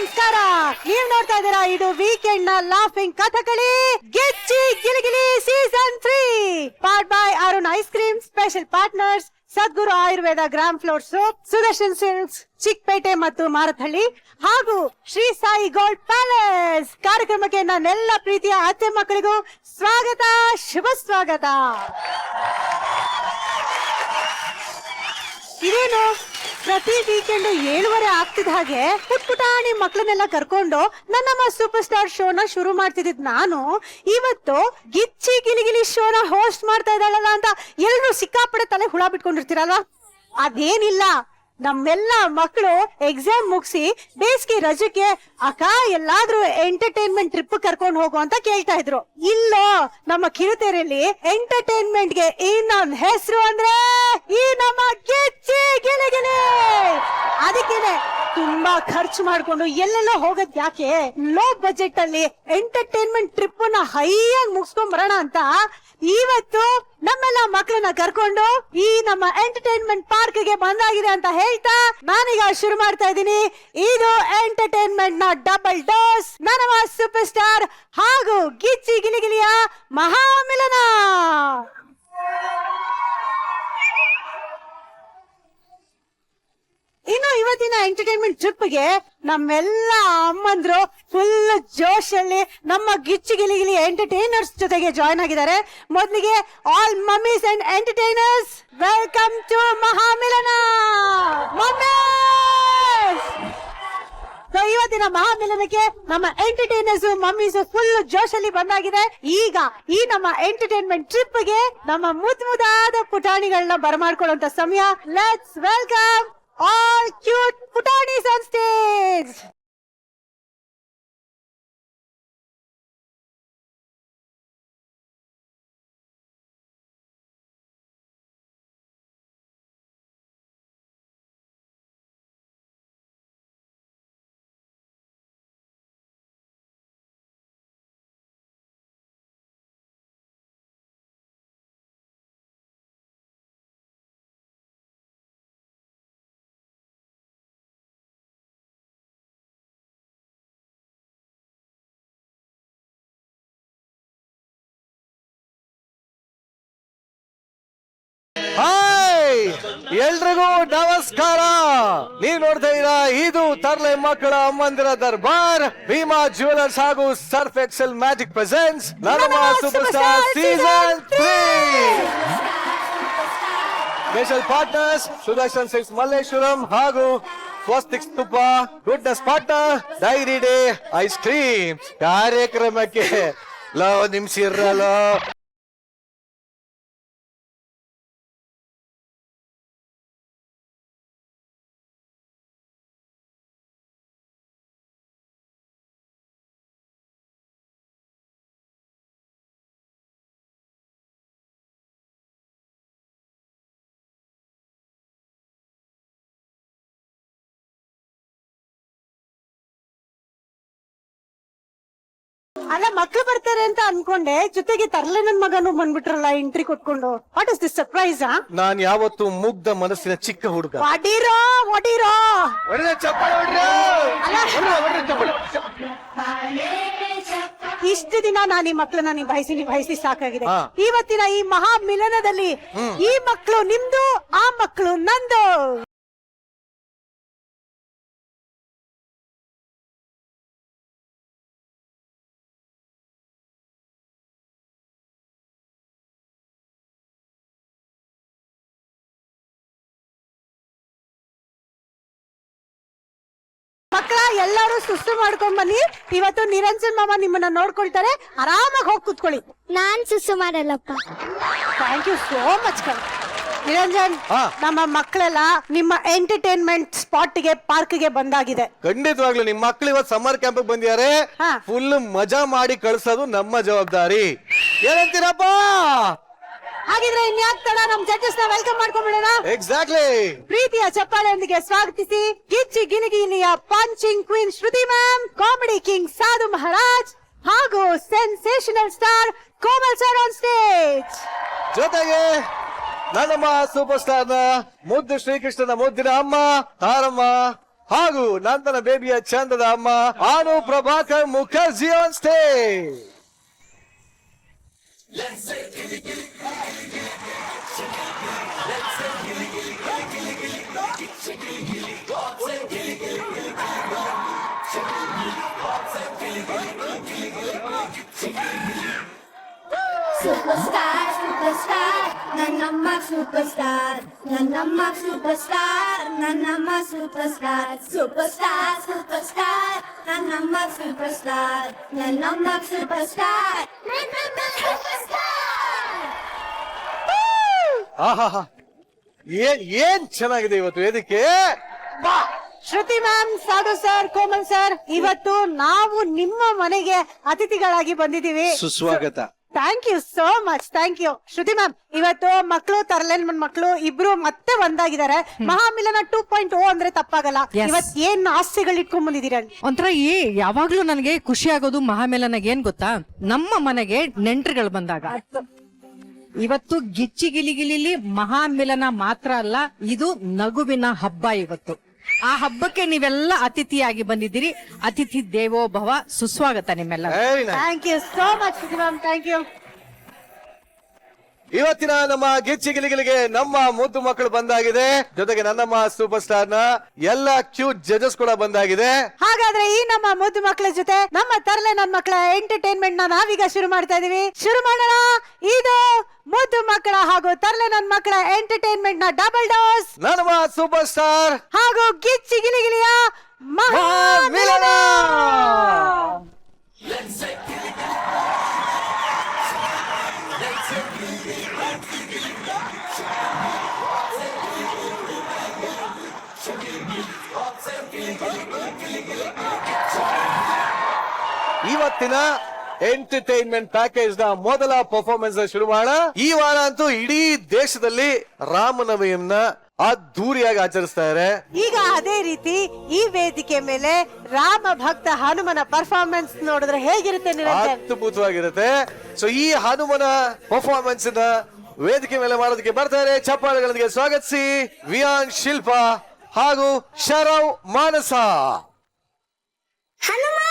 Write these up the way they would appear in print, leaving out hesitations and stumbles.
ನಮಸ್ಕಾರ. ನೀವ್ ನೋಡ್ತಾ ಇದ್ದೀರಾ ಇದು ವೀಕೆಂಡ್ ನ laughing Kathakali Gicchi Giligili season 3 part by Arun ice cream. Special partners Sadguru Ayurveda gram flour soap, Sudarshan silks Chickpet ಮತ್ತು ಮಾರತಹಳ್ಳಿ ಹಾಗೂ ಶ್ರೀ ಸಾಯಿ ಗೋಲ್ಡ್ ಪ್ಯಾಲೇಸ್. ಕಾರ್ಯಕ್ರಮಕ್ಕೆ ನನ್ನೆಲ್ಲ ಪ್ರೀತಿಯ ಅತ್ತೆ ಮಕ್ಕಳಿಗೂ ಸ್ವಾಗತ, ಶುಭ ಸ್ವಾಗತ. ಇದೇನು ಪ್ರತಿ ವೀಕೆಂಡ್ 7:30 ಆಗ್ತಿದ ಹಾಗೆ ಪುಟ್ಪುಟಾಣಿ ಮಕ್ಕಳನ್ನೆಲ್ಲ ಕರ್ಕೊಂಡು ನನ್ನಮ್ಮ ಸೂಪರ್ ಸ್ಟಾರ್ ಶೋನ ಶುರು ಮಾಡ್ತಿದ್ದ ನಾನು ಇವತ್ತು ಗಿಚ್ಚಿ ಗಿಲಿಗಿಲಿ ಶೋನ ಹೋಸ್ಟ್ ಮಾಡ್ತಾ ಇದ್ದಾಳಲ್ಲ ಅಂತ ಎಲ್ರು ಸಿಕ್ಕಾಪಡೆ ತಲೆ ಹುಳ ಬಿಟ್ಕೊಂಡಿರ್ತೀರಲ್ಲ, ಅದೇನಿಲ್ಲ. ನಮ್ಮೆಲ್ಲ ಮಕ್ಕಳು ಎಕ್ಸಾಮ್ ಮುಗಿಸಿ ಬೇಸಿಗೆ ರಜಕ್ಕೆ ಅಕ್ಕ ಎಲ್ಲಾದ್ರೂ ಎಂಟರ್ಟೈನ್ಮೆಂಟ್ ಟ್ರಿಪ್ ಕರ್ಕೊಂಡು ಹೋಗು ಅಂತ ಕೇಳ್ತಾ ಇದ್ರು. ಇಲ್ಲೋ ನಮ್ಮ ಕಿರುತೆರೆಯಲ್ಲಿ ಎಂಟರ್ಟೈನ್ಮೆಂಟ್ ಗೆ ಇನ್ನೊಂದ್ ಹೆಸರು ಅಂದ್ರೆ ಈ ನಮ್ಮ ಗಿಚ್ಚಿ ಗಿಲಿಗಿಲಿ. ಅದಕ್ಕೇನೆ ತುಂಬಾ ಖರ್ಚು ಮಾಡ್ಕೊಂಡು ಎಲ್ಲೆಲ್ಲೋ ಹೋಗದ್ ಯಾಕೆ, ಲೋ ಬಜೆಟ್ ಅಲ್ಲಿ ಎಂಟರ್ಟೈನ್ಮೆಂಟ್ ಟ್ರಿಪ್ ನ ಹೈಯಾಗಿ ಮುಗಿಸ್ಕೊಂಡ್ ಬರೋಣ ಅಂತ ಇವತ್ತು ನಮ್ಮೆಲ್ಲ ಮಕ್ಕಳನ್ನ ಕರ್ಕೊಂಡು ಈ ನಮ್ಮ ಎಂಟರ್ಟೈನ್ಮೆಂಟ್ ಪಾರ್ಕ್ ಗೆ ಬಂದಾಗಿದೆ ಅಂತ ಹೇಳ್ತಾ ನಾನೀಗ ಶುರು ಮಾಡ್ತಾ ಇದ್ದೀನಿ. ಇದು ಎಂಟರ್ಟೈನ್ಮೆಂಟ್ ನ ಡಬಲ್ ಡೋಸ್ ನನ್ನವ ಸೂಪರ್ ಸ್ಟಾರ್ ಹಾಗೂ ಗಿಚ್ಚಿ ಗಿಲಿಗಿಲಿಯ ಮಹಾಮಿಲನ. ಇನ್ನು ಇವತ್ತಿನ ಎಂಟರ್ಟೈನ್ಮೆಂಟ್ ಟ್ರಿಪ್ ಗೆ ನಮ್ಮೆಲ್ಲ ಅಮ್ಮಂದ್ರು ಫುಲ್ ಜೋಶ್ ಅಲ್ಲಿ ನಮ್ಮ ಗಿಚ್ಚಿ ಗಿಲಿಗಿಲಿ ಎಂಟರ್ಟೈನರ್ಸ್ ಜೊತೆಗೆ ಜಾಯ್ನ್ ಆಗಿದ್ದಾರೆ. ಮೊದಲಿಗೆ all mummies and entertainers, welcome to Mahamilana. ಇವತ್ತಿನ ಮಹಾಮಿಲನಕ್ಕೆ ನಮ್ಮ ಎಂಟರ್ಟೈನರ್ಸ್ ಮಮ್ಮೀಸ್ ಫುಲ್ ಜೋಶ್ ಅಲ್ಲಿ ಬಂದಾಗಿದೆ. ಈಗ ಈ ನಮ್ಮ ಎಂಟರ್ಟೈನ್ಮೆಂಟ್ ಟ್ರಿಪ್ ಗೆ ನಮ್ಮ ಮುದ್ದಾದ ಪುಟಾಣಿಗಳನ್ನ ಬರಮಾಡ್ಕೊಳ್ಳುವಂತ ಸಮಯ. Let's welcome all cute putanis on stage. Hi, ಎಲ್ರಿಗೂ ನಮಸ್ಕಾರ. ನೀವ್ ನೋಡ್ತಾ ಇದ್ದೀರಾ ಇದು ತರ್ಲೆ ಮಕ್ಕಳ ಅಮ್ಮಂದಿರ ದರ್ಬಾರ್ ಭೀಮಾ ಜ್ಯುವೆಲರ್ಸ್ ಹಾಗೂ ಸರ್ಫ್ ಎಕ್ಸೆಲ್ ಮ್ಯಾಜಿಕ್ ಪ್ರೆಸೆಂಟ್ಸ್ ನನ್ನ super star season 3. Special partners Sudarshan silks Malleshwaram ಹಾಗೂ ಸ್ವಸ್ತಿಕ್ ತುಪ್ಪ, goodness partner dairy day ice cream. ಕಾರ್ಯಕ್ರಮಕ್ಕೆ ನಿಮಿಷ ಇರಲ್ಲ. ಅಲ್ಲ, ಮಕ್ಳು ಬರ್ತಾರೆ ಅಂತ ಅನ್ಕೊಂಡೆ, ಜೊತೆಗೆ ತರ್ಲೆ ನನ್ ಮಗನು ಬಂದ್ಬಿಟ್ರಲ್ಲ ಎಂಟ್ರಿ ಕೊಟ್ಕೊಂಡು. What is this surprise? ನಾನ್ ಯಾವತ್ತು ಮುಗ್ಧ ಮನಸ್ಸಿನ ಚಿಕ್ಕ ಹುಡುಗ. ಒಡಿರೋ ಇಷ್ಟು ದಿನ ನಾನು ಈ ಮಕ್ಳನ್ನ ನಿಭಾಯಿಸಿ ಸಾಕಾಗಿದೆ. ಇವತ್ತಿನ ಈ ಮಹಾ ಮಿಲನದಲ್ಲಿ ಈ ಮಕ್ಳು ನಿಮ್ದು, ಆ ಮಕ್ಳು ನಂದು. ಮಕ್ಕಳ ಎಲ್ಲರೂ ಸುಸ್ತು ಮಾಡ್ಕೊಂಡ್ ಬನ್ನಿ. ಇವತ್ತು ನಿರಂಜನ್ ಮಾಮ ನಿಮ್ಮನ್ನ ನೋಡ್ಕೊಳ್ತಾರೆ, ಆರಾಮಾಗಿ ಹೋಗಿ ಕುತ್ಕೊಳ್ಳಿ. ನಾನ್ ಸುಸ್ಸು ಮಾಡಲ್ಲಪ್ಪ. ಥ್ಯಾಂಕ್ ಯು ಸೋ ಮಚ್ ಕಣ್. ನಿರಂಜನ್, ನಮ್ಮ ಮಕ್ಕಳೆಲ್ಲ ನಿಮ್ಮ ಎಂಟರ್ಟೈನ್ಮೆಂಟ್ ಸ್ಪಾಟ್ ಗೆ ಪಾರ್ಕ್ ಗೆ ಬಂದಾಗಿದೆ. ಖಂಡಿತವಾಗ್ಲು ನಿಮ್ ಮಕ್ಳು ಇವತ್ತು ಸಮ್ಮರ್ ಕ್ಯಾಂಪ್ ಬಂದಿದ್ದಾರೆ. ಫುಲ್ ಮಜಾ ಮಾಡಿ ಕಳ್ಸೋದು ನಮ್ಮ ಜವಾಬ್ದಾರಿ. ಏನಂತೀರಪ್ಪ? ಹಾಗಿದ್ರೆ ಇನ್ಯಾಕ್ ತಡ, ನಮ್ ಜಡ್ಜಸ್ ನ ವೆಲ್ಕಮ್ ಮಾಡ್ಕೊಂಡ್ಬಿಡೋಣ. ಎಕ್ಸಾಕ್ಟ್ಲಿ. ಪ್ರೀತಿಯ ಚಪ್ಪಾಳೆಯೊಂದಿಗೆ ಸ್ವಾಗತಿಸಿ ಗಿಚ್ಚಿ ಗಿಲಿಗಿಲಿಯ ಪಂಚಿಂಗ್ ಕ್ವೀನ್ ಶ್ರುತಿ ಮ್ಯಾಮ್, ಕಾಮಿಡಿ ಕಿಂಗ್ ಸಾಧು ಮಹಾರಾಜ್ ಹಾಗೂ sensational star Komal sir on stage. ಜೊತೆಗೆ ನನ್ನಮ್ಮ ಸೂಪರ್ ಸ್ಟಾರ್ ನ ಮುದ್ದು ಶ್ರೀಕೃಷ್ಣನ ಮುದ್ದಿನ ಅಮ್ಮ ತಾರಮ್ಮ ಹಾಗೂ ನಂದನ ಬೇಬಿಯ ಚಂದದ ಅಮ್ಮ Anu Prabhakar Mukherjee on stage. Superstar, superstar, Nanamma superstar, Nanamma superstar, Nanamma superstar, superstar, superstar, Nanamma superstar, Nanamma superstar, Nanamma superstar. ಆಹಾ, ಏನ್ ಚೆನ್ನಾಗಿದೆ ಇವತ್ತು ವೇದಿಕೆ. Shruti ma'am, Sadhu sir, Komal sir, ಇವತ್ತು ನಾವು ನಿಮ್ಮ ಮನೆಗೆ ಅತಿಥಿಗಳಾಗಿ ಬಂದಿದ್ದೀವಿ. ಸುಸ್ವಾಗತ. Thank you so much. Thank you Shruti ma'am. ಇವತ್ತು ಮಕ್ಕಳು ತರ್ಲೆನ್ ಮಕ್ಕಳು ಇಬ್ರು ಮತ್ತೆ ಒಂದಾಗಿದ್ದಾರೆ. ಮಹಾಮಿಲನ 2.0 ಅಂದ್ರೆ ತಪ್ಪಾಗಲ್ಲ. ಇವತ್ ಏನ್ ಆಸೆಗಳು ಇಟ್ಕೊಂಡ್ ಬಂದಿದ್ದೀರ? ಒಂಥರ ಯಾವಾಗ್ಲೂ ನನಗೆ ಖುಷಿ ಆಗೋದು ಮಹಾಮೇಳನಗೆ ಏನ್ ಗೊತ್ತಾ, ನಮ್ಮ ಮನೆಗೆ ನೆಂಟ್ರುಗಳು ಬಂದಾಗ. ಇವತ್ತು ಗಿಚ್ಚಿ ಗಿಲಿಗಿಲಿಲಿ ಮಹಾಮಿಲನ ಮಾತ್ರ ಅಲ್ಲ, ಇದು ನಗುವಿನ ಹಬ್ಬ. ಇವತ್ತು ಆ ಹಬ್ಬಕ್ಕೆ ನೀವೆಲ್ಲ ಅತಿಥಿಯಾಗಿ ಬಂದಿದ್ದೀರಿ. ಅತಿಥಿ ದೇವೋ ಭವ, ಸುಸ್ವಾಗತ ನಿಮ್ಮೆಲ್ಲ. Thank you so much Shruti ma'am, thank you. ಇವತ್ತಿನ ನಮ್ಮ ಗಿಚ್ಚಿ ಗಿಲಿಗಿಲಿಗೆ ನಮ್ಮ ಮುದ್ದು ಮಕ್ಕಳು ಬಂದಾಗಿದೆ. ಜೊತೆಗೆ ನನ್ನಮ್ಮ ಸೂಪರ್ ಸ್ಟಾರ್ ನ ಎಲ್ಲ ಕ್ಯೂಟ್ ಜಜಸ್ ಕೂಡ ಬಂದಾಗಿದೆ. ಹಾಗಾದ್ರೆ ಈ ನಮ್ಮ ಮುದ್ದು ಮಕ್ಕಳ ಜೊತೆ ನಮ್ಮ ತರಲೆ ನನ್ನ ಮಕ್ಕಳ ಎಂಟರ್ಟೈನ್ಮೆಂಟ್ ನ ನಾವೀಗ ಶುರು ಮಾಡ್ತಾ ಇದೀವಿ. ಶುರು ಮಾಡೋಣ. ಇದು ಮುದ್ದು ಮಕ್ಕಳ ಹಾಗೂ ತರಲೆ ನನ್ನ ಮಕ್ಕಳ ಎಂಟರ್ಟೈನ್ಮೆಂಟ್ ನ ಡಬಲ್ ಡೋಸ್, ನನ್ನಮ್ಮ ಸೂಪರ್ ಸ್ಟಾರ್ ಹಾಗೂ ಗಿಚ್ಚಿ ಗಿಲಿಗಿಲಿಯ ಮಹಾಮಿಲನ. ಇವತ್ತಿನ ಎಂಟರ್ಟೈನ್ಮೆಂಟ್ ಪ್ಯಾಕೇಜ್ ನ ಮೊದಲ ಪರ್ಫಾರ್ಮೆನ್ಸ್ ಶುರು ಮಾಡೋಣ. ಈ ವಾರ ಅಂತೂ ಇಡೀ ದೇಶದಲ್ಲಿ ರಾಮನವಮಿಯನ್ನ ಅದ್ದೂರಿಯಾಗಿ ಆಚರಿಸ್ತಾರೆ. ಈಗ ಅದೇ ರೀತಿ ಈ ವೇದಿಕೆ ಮೇಲೆ ರಾಮ ಭಕ್ತ ಹನುಮನ ಪರ್ಫಾರ್ಮೆನ್ಸ್ ನೋಡಿದ್ರೆ ಹೇಗಿರುತ್ತೆ ನಿರಂಜನ್? ಅದ್ಭುತವಾಗಿರುತ್ತೆ. ಸೊ ಈ ಹನುಮನ ಪರ್ಫಾರ್ಮೆನ್ಸ್ ನ ವೇದಿಕೆ ಮೇಲೆ ಮಾಡೋದಕ್ಕೆ ಬರ್ತಾರೆ. ಚಪ್ಪಾಳೆಗಳೊಂದಿಗೆ ಸ್ವಾಗತಿಸಿ ವಿಯಾನ್ ಶಿಲ್ಪಾ ಹಾಗೂ ಶರವ್ ಮಾನಸ. Hanuman!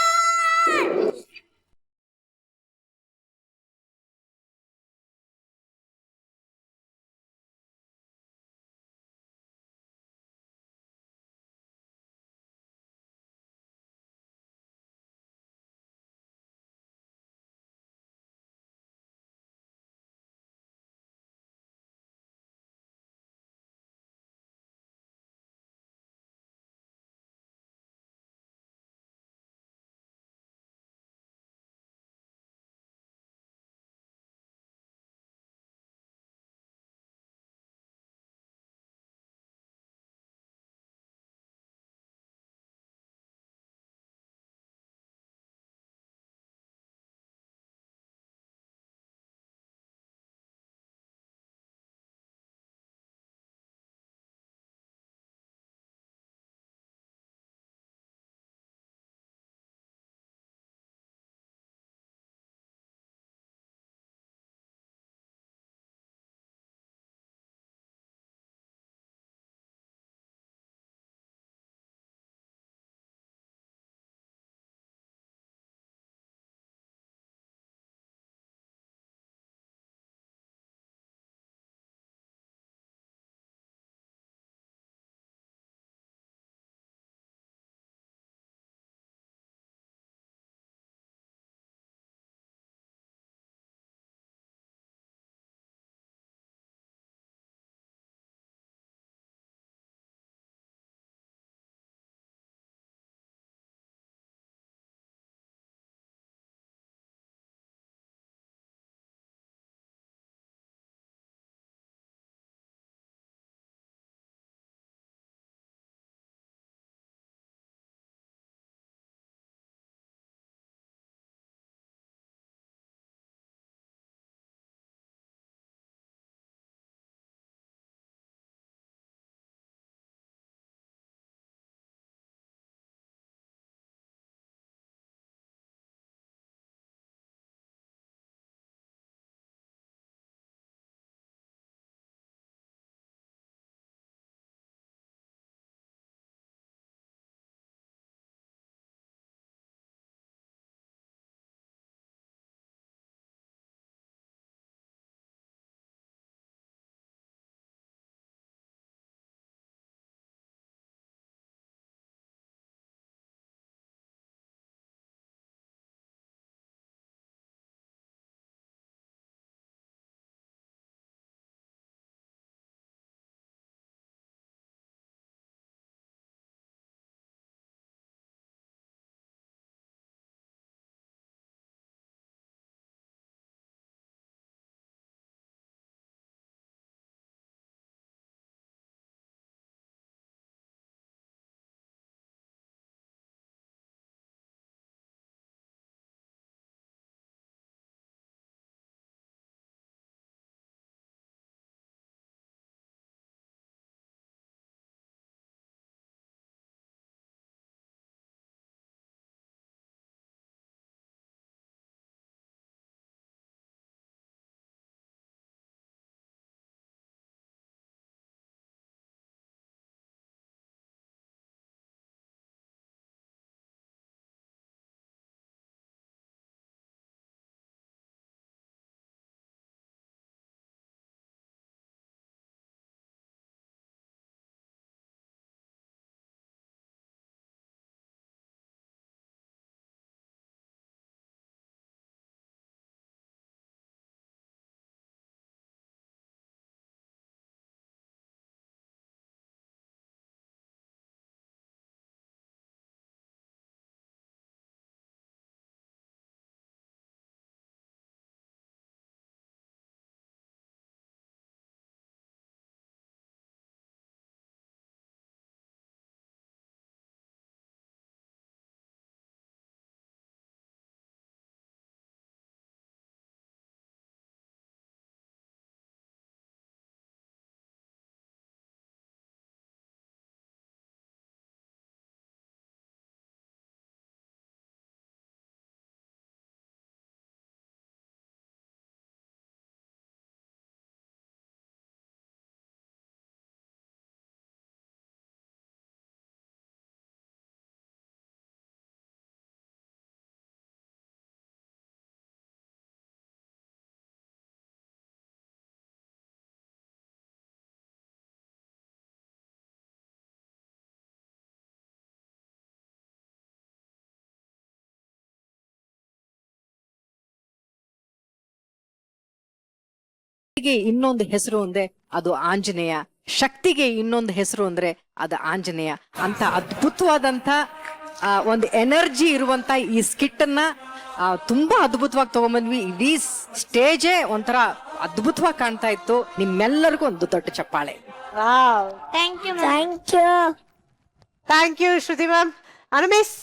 ಗೆ ಇನ್ನೊಂದು ಹೆಸರು ಅಂದ್ರೆ ಅದು ಆಂಜನೇಯ, ಶಕ್ತಿಗೆ ಇನ್ನೊಂದು ಹೆಸರು ಅಂದ್ರೆ ಅದು ಆಂಜನೇಯ ಅಂತ ಅದ್ಭುತವಾದಂತ ಒಂದು ಎನರ್ಜಿ ಇರುವಂತ ಈ ಸ್ಕಿಟ್ ಅನ್ನ ತುಂಬಾ ಅದ್ಭುತವಾಗಿ ತಗೊಂಡ್ಬಂದ್ವಿ. ಇಡೀ ಸ್ಟೇಜೇ ಒಂಥರ ಅದ್ಭುತವಾಗಿ ಕಾಣ್ತಾ ಇತ್ತು. ನಿಮ್ಮೆಲ್ಲರಿಗೂ ಒಂದು ದೊಡ್ಡ ಚಪ್ಪಾಳೆ. Thank you thank you Shruti ma'am. ಅನುಮಿಸ್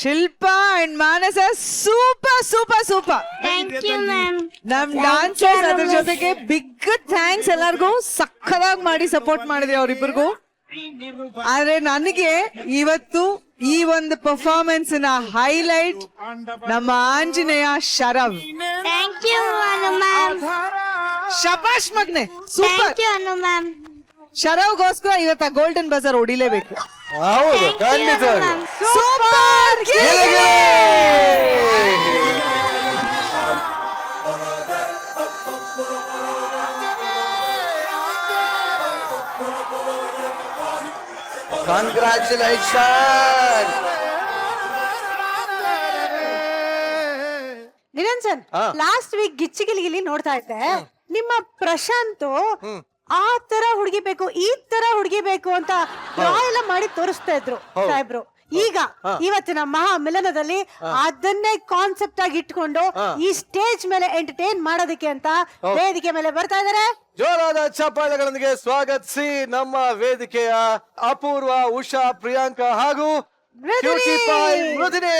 Shilpa and Manasa super super super. Thank you ma'am. ನಮ್ ಡಾನ್ಸರ್ಸ್ ಅದ್ರ ಜೊತೆಗೆ ಬಿಗ್ ಥ್ಯಾಂಕ್ಸ್ ಎಲ್ಲರಿಗೂ. ಸಕ್ಕದಾಗಿ ಮಾಡಿ ಸಪೋರ್ಟ್ ಮಾಡಿದ್ರಿ ಅವ್ರಿಬ್ರಿಗೂ. ಆದ್ರೆ ನನಗೆ ಇವತ್ತು ಈ ಒಂದು ಪರ್ಫಾರ್ಮೆನ್ಸ್ ನ ಹೈಲೈಟ್ ನಮ್ಮ Anjaneya Sharav. Thank you Anu ma'am. ಶಬಾಷ್ ಮಗ್ನೆ, super. Thank you Anu ma'am. ಶರವ್ಗೋಸ್ಕರ ಇವತ್ತ ಗೋಲ್ಡನ್ ಬಜಾರ್ ಹೊಡಿಲೇಬೇಕು. ಹೌದು, ಖಂಡಿತ. ಸೂಪರ್. ಕಂಗ್ರ್ಯಾಚುಲೇಷನ್. ನಿರಂಜನ್, ಹಾ. ಲಾಸ್ಟ್ ವೀಕ್ ಗಿಚ್ಚಿಗಿಲಿಗಿಲಿ ನೋಡ್ತಾ ಇದ್ದೆ, ನಿಮ್ಮ ಪ್ರಶಾಂತ್ ಆ ತರ ಹುಡುಗಿ ಬೇಕು, ಈ ತರ ಹುಡುಗಿ ಬೇಕು ಅಂತ ಡ್ರಾ ಎಲ್ಲ ಮಾಡಿ ತೋರಿಸ್ತಾ ಇದ್ರು ಸಾಹೇಬ್ರು. ಈಗ ಇವತ್ತಿನ ಮಹಾ ಮಿಲನದಲ್ಲಿ ಅದನ್ನೇ ಕಾನ್ಸೆಪ್ಟ್ ಆಗಿ ಇಟ್ಕೊಂಡು ಈ ಸ್ಟೇಜ್ ಮೇಲೆ ಎಂಟರ್ಟೈನ್ ಮಾಡೋದಕ್ಕೆ ಅಂತ ವೇದಿಕೆ ಮೇಲೆ ಬರ್ತಾ ಇದಾರೆ. ಜೋರಾದ ಚಪ್ಪಾಳೆಗಳೊಂದಿಗೆ ಸ್ವಾಗತಿಸಿ ನಮ್ಮ ವೇದಿಕೆಯ ಅಪೂರ್ವ, ಉಷಾ, ಪ್ರಿಯಾಂಕಾ ಹಾಗೂ ಮೃದುನಿ. ಮೃದುನಿ.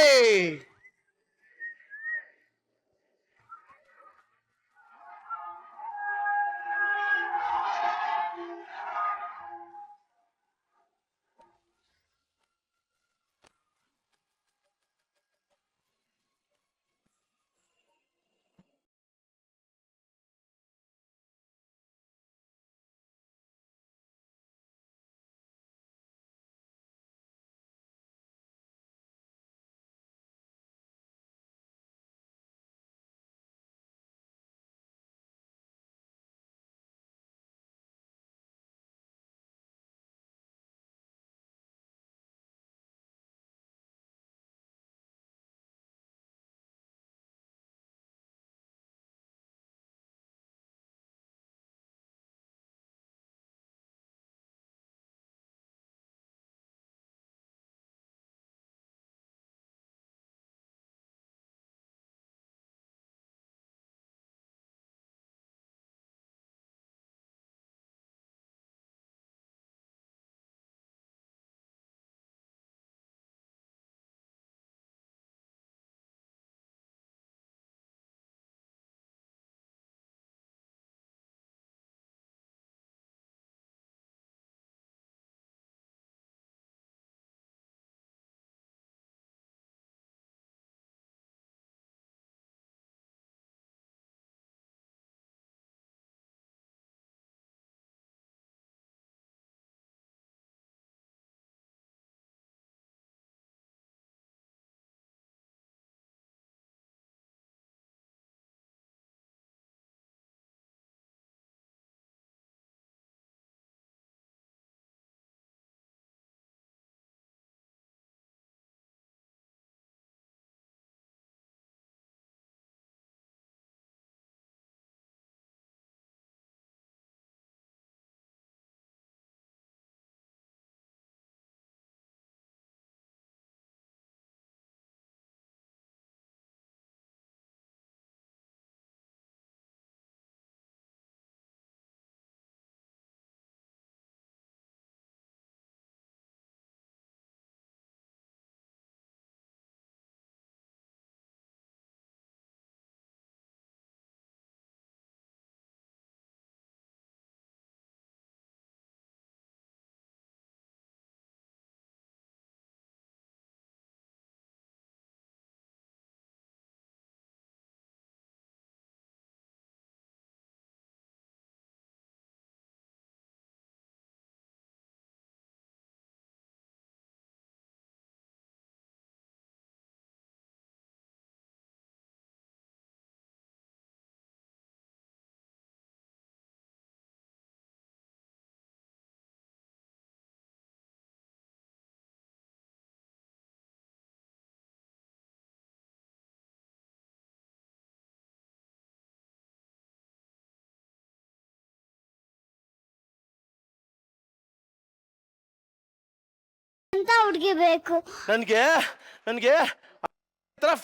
ಹುಡುಗಿ ಬೇಕು. ನನ್ಗೆ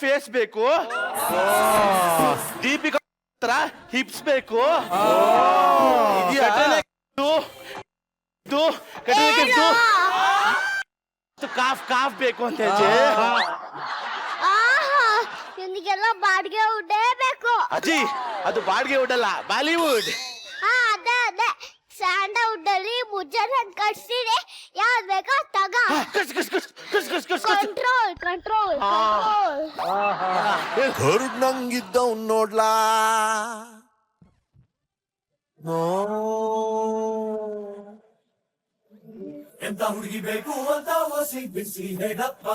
ಫೇಸ್ ಬೇಕು, ದೀಪಿಕಾ ತರ ಹಿಪ್ಸ್ ಬೇಕು, ಕಾಫ್ ಬೇಕು ಅಂತ ಹೇಳಿ. ನಿನಗೆಲ್ಲ ಬಾಡಿಗೆ ಉಡ್ಡೇ ಬೇಕು. ಅಜ್ಜಿ ಅದು ಬಾಡಿಗೆ ಉಡಲ್ಲ, ಬಾಲಿವುಡ್. ಅದೇ ಸ್ಯಾಂಡಲ್ವುಡ್ ಅಲ್ಲಿ ಮುಜ್ಜನ ಕಟ್ಸಿದೆ. ಯಾವ್ದು ಬೇಕೋ ತಗ. ಕಂಟ್ರೋಲ್ ಕಂಟ್ರೋಲ್ ಕರುಡ್ನಂಗಿದ್ದವ್ ನೋಡ್ಲಾ ಎಂತ ಹುಡುಗಿ ಬೇಕು ಅಂತ ಓಸಿ ಬಿಸಿ ಹೇಳಪ್ಪ.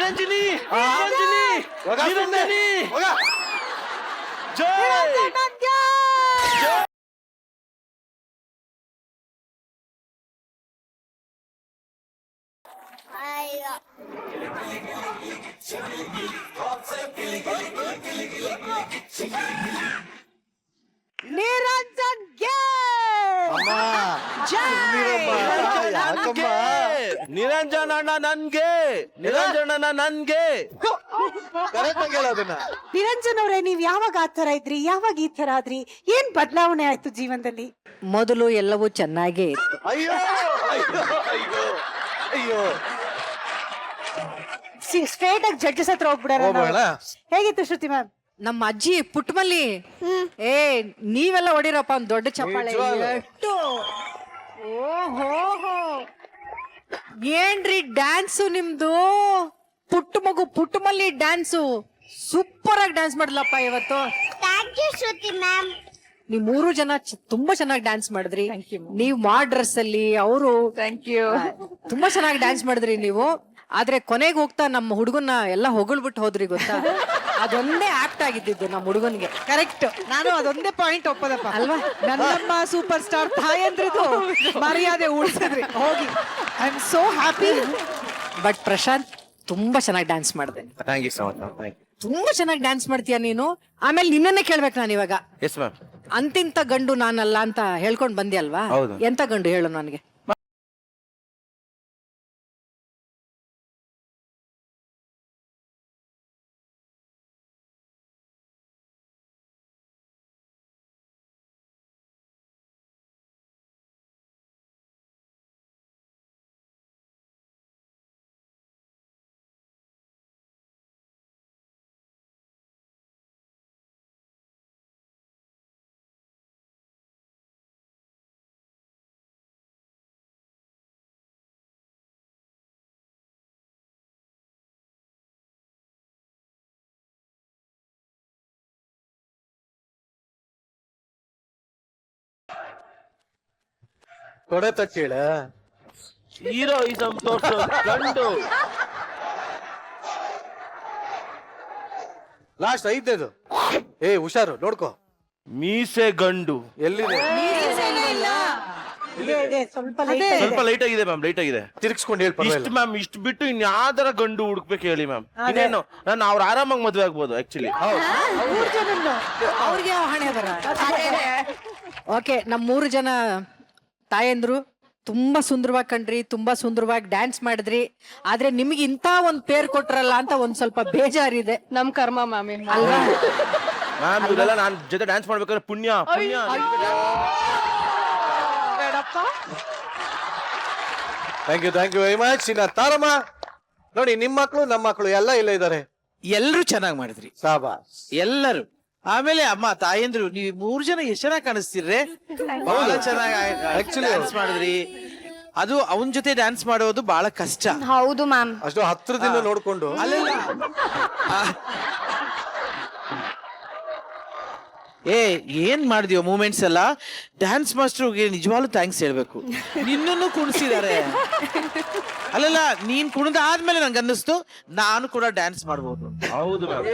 ನಿರಂಜನಿ ಹೋಗ ಸುಮ್ನೆ. ನಿರಂಜನಿ ಹೋಗ. ಜೈ ಅಯ್ಯೋ ನಿರಂಜನ್ ಗೆ ಅಮ್ಮ, ಸುಮ್ನಿರಮ್ಮ. ಯಾಕಮ್ಮ? ನಿರಂಜನ ಅಣ್ಣ ನನ್ಗೆ ನಿರಂಜನ ನನ್ಗೆ Correct ಆಗಿ ಹೇಳು ಅದನ್ನ. ನಿರಂಜನ್ ಅವ್ರೆ, ನೀವ್ ಯಾವಾಗ ಆ ತರ ಇದ್ರಿ, ಯಾವಾಗ ಈ ತರ ಆದ್ರಿ, ಏನ್ ಬದಲಾವಣೆ ಆಯ್ತು ಜೀವನದಲ್ಲಿ? ಮೊದಲು ಎಲ್ಲವೂ ಚೆನ್ನಾಗೇ ಇತ್ತು. ಅಯ್ಯೋ ಅಯ್ಯೋ ಅಯ್ಯೋ ಅಯ್ಯೋ. ಸ್ಟ್ರೇಟ್ ಆಗಿ ಜಡ್ಜಸ್ ಹತ್ರ ಹೋಗ್ಬಿಡೋಣ ಹೋಗೋಣ? ನಾವು. ಹೇಗಿತ್ತು ಶ್ರುತಿ ಮ್ಯಾಮ್? ನಮ್ಮ ಅಜ್ಜಿ ಪುಟ್ಟಮಲ್ಲಿ ಏ ನೀವೆಲ್ಲ ಹೊಡಿರಪ್ಪ ಒಂದ್ ದೊಡ್ಡ ಚಪ್ಪಾಳೆ. ನಿಜವಾಗ್ಲೂ. ಎಷ್ಟು ಓಹೋ ಏನ್ರಿ ಡ್ಯಾನ್ಸು ನಿಮ್ದು? ಪುಟ್ಟಮಲ್ಲಿ ಡ್ಯಾನ್ಸು ಸೂಪರ್ ಆಗಿ ಡ್ಯಾನ್ಸ್ ಮಾಡ್ಲಪ್ಪ ಇವತ್ತು. Thank you Shruti ma'am. ನೀವ್ 3 ಜನ ತುಂಬಾ ಚೆನ್ನಾಗಿ ಡ್ಯಾನ್ಸ್ ಮಾಡಿದ್ರಿ. ನೀವ್ ಮಾಡ್ ಡ್ರೆಸ್ ಅಲ್ಲಿ, ಅವರು ತುಂಬಾ ಚೆನ್ನಾಗಿ ಡ್ಯಾನ್ಸ್ ಮಾಡಿದ್ರಿ ನೀವು. ಆದ್ರೆ ಕೊನೆಗೆ ಹೋಗ್ತಾ ನಮ್ಮ ಹುಡುಗನ್ನ ಎಲ್ಲ ಹೊಗಳ್ಬಿಟ್ಟು ಹೋದ್ರಿ ಗೊತ್ತಾ? ಅದೊಂದೇ ಆಕ್ಟ್ ಆಗಿದ್ದು ನಮ್ಮ ಹುಡುಗನ್ಗೆ. ಕರೆಕ್ಟ್. ನಾನು ಅದೊಂದೇ ಪಾಯಿಂಟ್ ಒಪ್ಪದಪ್ಪ ಅಲ್ವಾ. ನನ್ನಮ್ಮ ಸೂಪರ್ ಸ್ಟಾರ್ ತಾಯಂದ್ರದು ಮರ್ಯಾದೆ ಉಳಿಸಿದ್ರಿ ಹೋಗಿ. I am so happy. But Prashant ತುಂಬಾ ಚೆನ್ನಾಗಿ ಡ್ಯಾನ್ಸ್ ಮಾಡಿದೆ. Thank you so much ma'am. Thank you. ತುಂಬಾ ಚೆನ್ನಾಗಿ ಡ್ಯಾನ್ಸ್ ಮಾಡ್ತೀಯ ನೀನು. ಆಮೇಲೆ ನಿನ್ನನ್ನೇ ಕೇಳ್ಬೇಕು ನಾನು ಇವಾಗ. Yes ma'am. ಅಂತಿಂತ ಗಂಡು ನಾನಲ್ಲ ಅಂತ ಹೇಳ್ಕೊಂಡ್ ಬಂದ್ಯಲ್ವಾ? ಹೌದು. ಎಂತ ಗಂಡು ಹೇಳು ನನಗೆ. ತೊಡೆ ತಟ್ಟೀಳ. ಹೀರೋಯಿಸಂ ತೋರ್ಸೋ ಗಂಡು. ಲಾಸ್ಟ್ 5ನೇದು. ಏ ಹುಷಾರು ನೋಡ್ಕೋ. ಮೀಸೆ ಗಂಡು ಎಲ್ಲಿದೆ? ಸ್ವಲ್ಪ late ಆಗಿದೆ. ಸ್ವಲ್ಪ ಲೈಟ್ ಆಗಿದೆ ಮ್ಯಾಮ್, ಲೈಟ್ ಆಗಿದೆ. ತಿರ್ಗಿಸ್ಕೊಂಡು ಹೇಳಿ ಇಷ್ಟು ಪರವಾಗಿಲ್ಲ. ಮ್ಯಾಮ್, ಇಷ್ಟು ಬಿಟ್ಟು ಇನ್ ಯಾವ್ದಾರ ಗಂಡು ಹುಡುಕ್ಬೇಕು ಹೇಳಿ ಮ್ಯಾಮ್. ಇನ್ನೇನು ನಾನು ಅವ್ರ ಆರಾಮಾಗಿ ಮದ್ವೆ ಆಗ್ಬೋದು ಆಕ್ಚುಲಿ. ಅವ್ರಿಗೆ ಹಣೆ ಬರ. ಓಕೆ, ನಮ್ 3 ಜನ ತಾಯಂದ್ರು ತುಂಬಾ ಸುಂದರವಾಗಿ ಕಂಡ್ರಿ, ತುಂಬಾ ಸುಂದರವಾಗಿ ಡ್ಯಾನ್ಸ್ ಮಾಡಿದ್ರಿ. ಆದ್ರೆ ನಿಮ್ಗೆ ಇಂತ ಒಂದ್ ಪೇರ್ ಕೊಟ್ರಲ್ಲ ಅಂತ ಒಂದ್ ಸ್ವಲ್ಪ ಬೇಜಾರಿದೆ. ನಮ್ ಕರ್ಮ ಮಾಮಿ ಅಲ್ವಾ? ಮ್ಯಾಮ್ ಇದೆಲ್ಲ ನಾನ್ ಜೊತೆ ಡ್ಯಾನ್ಸ್ ಮಾಡ್ಬೇಕಾದ್ರೆ ಪುಣ್ಯ ಪುಣ್ಯ. Thank you very much. ಇನ್ನ ತಾರಮ್ಮ ನೋಡಿ, ನಿಮ್ ಮಕ್ಳು ನಮ್ಮ ಮಕ್ಳು ಎಲ್ಲ ಇಲ್ಲ ಇದಾರೆ. ಎಲ್ರು ಚೆನ್ನಾಗಿ ಮಾಡಿದ್ರಿ, ಸಾಬಾಸ್. ಎಲ್ಲರೂ. ಆಮೇಲೆ ಅಮ್ಮ ತಾಯಂದ್ರು ನೀವು 3 ಜನ ಎಷ್ಟ್ ಚೆನ್ನಾಗಿ ಕಾಣಿಸ್ತಿರ್ರೆ. ಬಹಳ ಚೆನ್ನಾಗಿ Actually ಡ್ಯಾನ್ಸ್ ಮಾಡಿದ್ರಿ. ಅದು ಅವನ್ ಜೊತೆ ಡ್ಯಾನ್ಸ್ ಮಾಡೋದು ಬಹಳ ಕಷ್ಟ. ಹೌದು ಮ್ಯಾಮ್. ಅಷ್ಟು ಹತ್ರದಿಂದ ನೋಡ್ಕೊಂಡು ಅಲ್ಲೆಲ್ಲ ಏನ್ ಮಾಡಿದ್ಯೋ ಮೂಮೆಂಟ್ಸ್ ಎಲ್ಲ. ಡ್ಯಾನ್ಸ್ ಮಾಸ್ಟರ್ಗೆ ನಿಜವಾಗ್ಲೂ ಥ್ಯಾಂಕ್ಸ್ ಹೇಳ್ಬೇಕು. ನಿನ್ನನ್ನು ಕುಣಿಸಿದ್ದಾರೆ. ಅಲ್ಲೆಲ್ಲ ನೀನ್ ಕುಣಿದಾದ್ಮೇಲೆ ನಂಗೆ ಅನ್ನಿಸ್ತು ನಾನು ಕೂಡ ಡ್ಯಾನ್ಸ್ ಮಾಡ್ಬೋದು. ಹೌದು ಮ್ಯಾಮ್.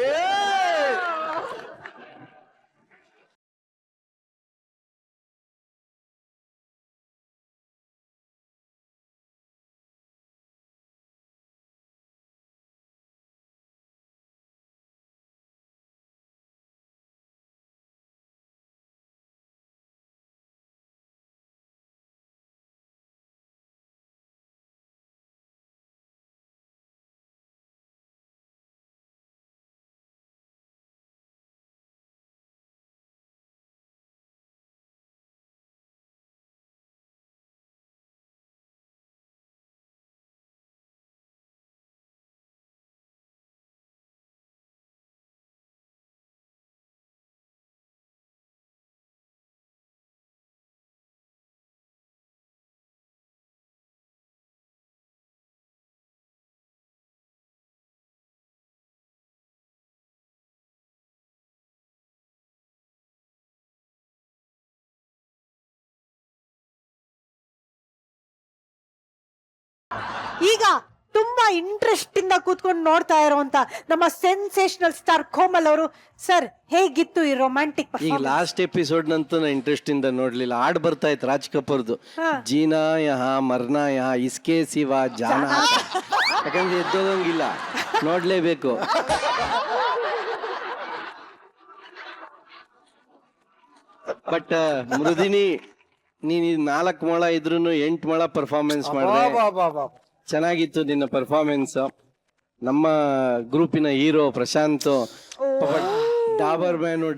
ಈಗ ತುಂಬಾ ಇಂಟ್ರೆಸ್ಟ್ ಇಂದ ಕೂತ್ಕೊಂಡು ನೋಡ್ತಾ ಇರುವಂತ ನಮ್ಮ ಸೆನ್ಸೇಷನಲ್ ಸ್ಟಾರ್ ಕೋಮಲ್ ಅವರು. ಸರ್, ಹೇಗಿತ್ತು ಈ ರೊಮ್ಯಾಂಟಿಕ್ ಈಗ ಲಾಸ್ಟ್ ಎಪಿಸೋಡ್ ನಂತೂ ನಾ ಇಂಟ್ರೆಸ್ಟ್ ಇಂದ ನೋಡ್ಲಿಲ್ಲ. ಹಾಡ್ ಬರ್ತಾ ಇತ್ತು ರಾಜ್ ಕಪೂರ್ದು, ಜೀನಾ ಯಹಾ ಮರ್ನಾ ಯಹಾ ಇಸ್ಕೆ ಸಿವಾ ಜಾನಾ. ಯಾಕಂದ್ರೆ ಎದ್ದೋದಂಗಿಲ್ಲ, ನೋಡ್ಲೇಬೇಕು. ಬಟ್ ಮೃದಿನಿ, ನೀನ್ 4 ಮೊಳ ಇದ್ರು 8 ಮೊಳ ಪರ್ಫಾರ್ಮೆನ್ಸ್ ಮಾಡಿದೆ. ಚೆನ್ನಾಗಿತ್ತು ನಿನ್ನ ಪರ್ಫಾರ್ಮೆನ್ಸ್. ನಮ್ಮ ಗ್ರೂಪಿನ hero Prashant Dabur man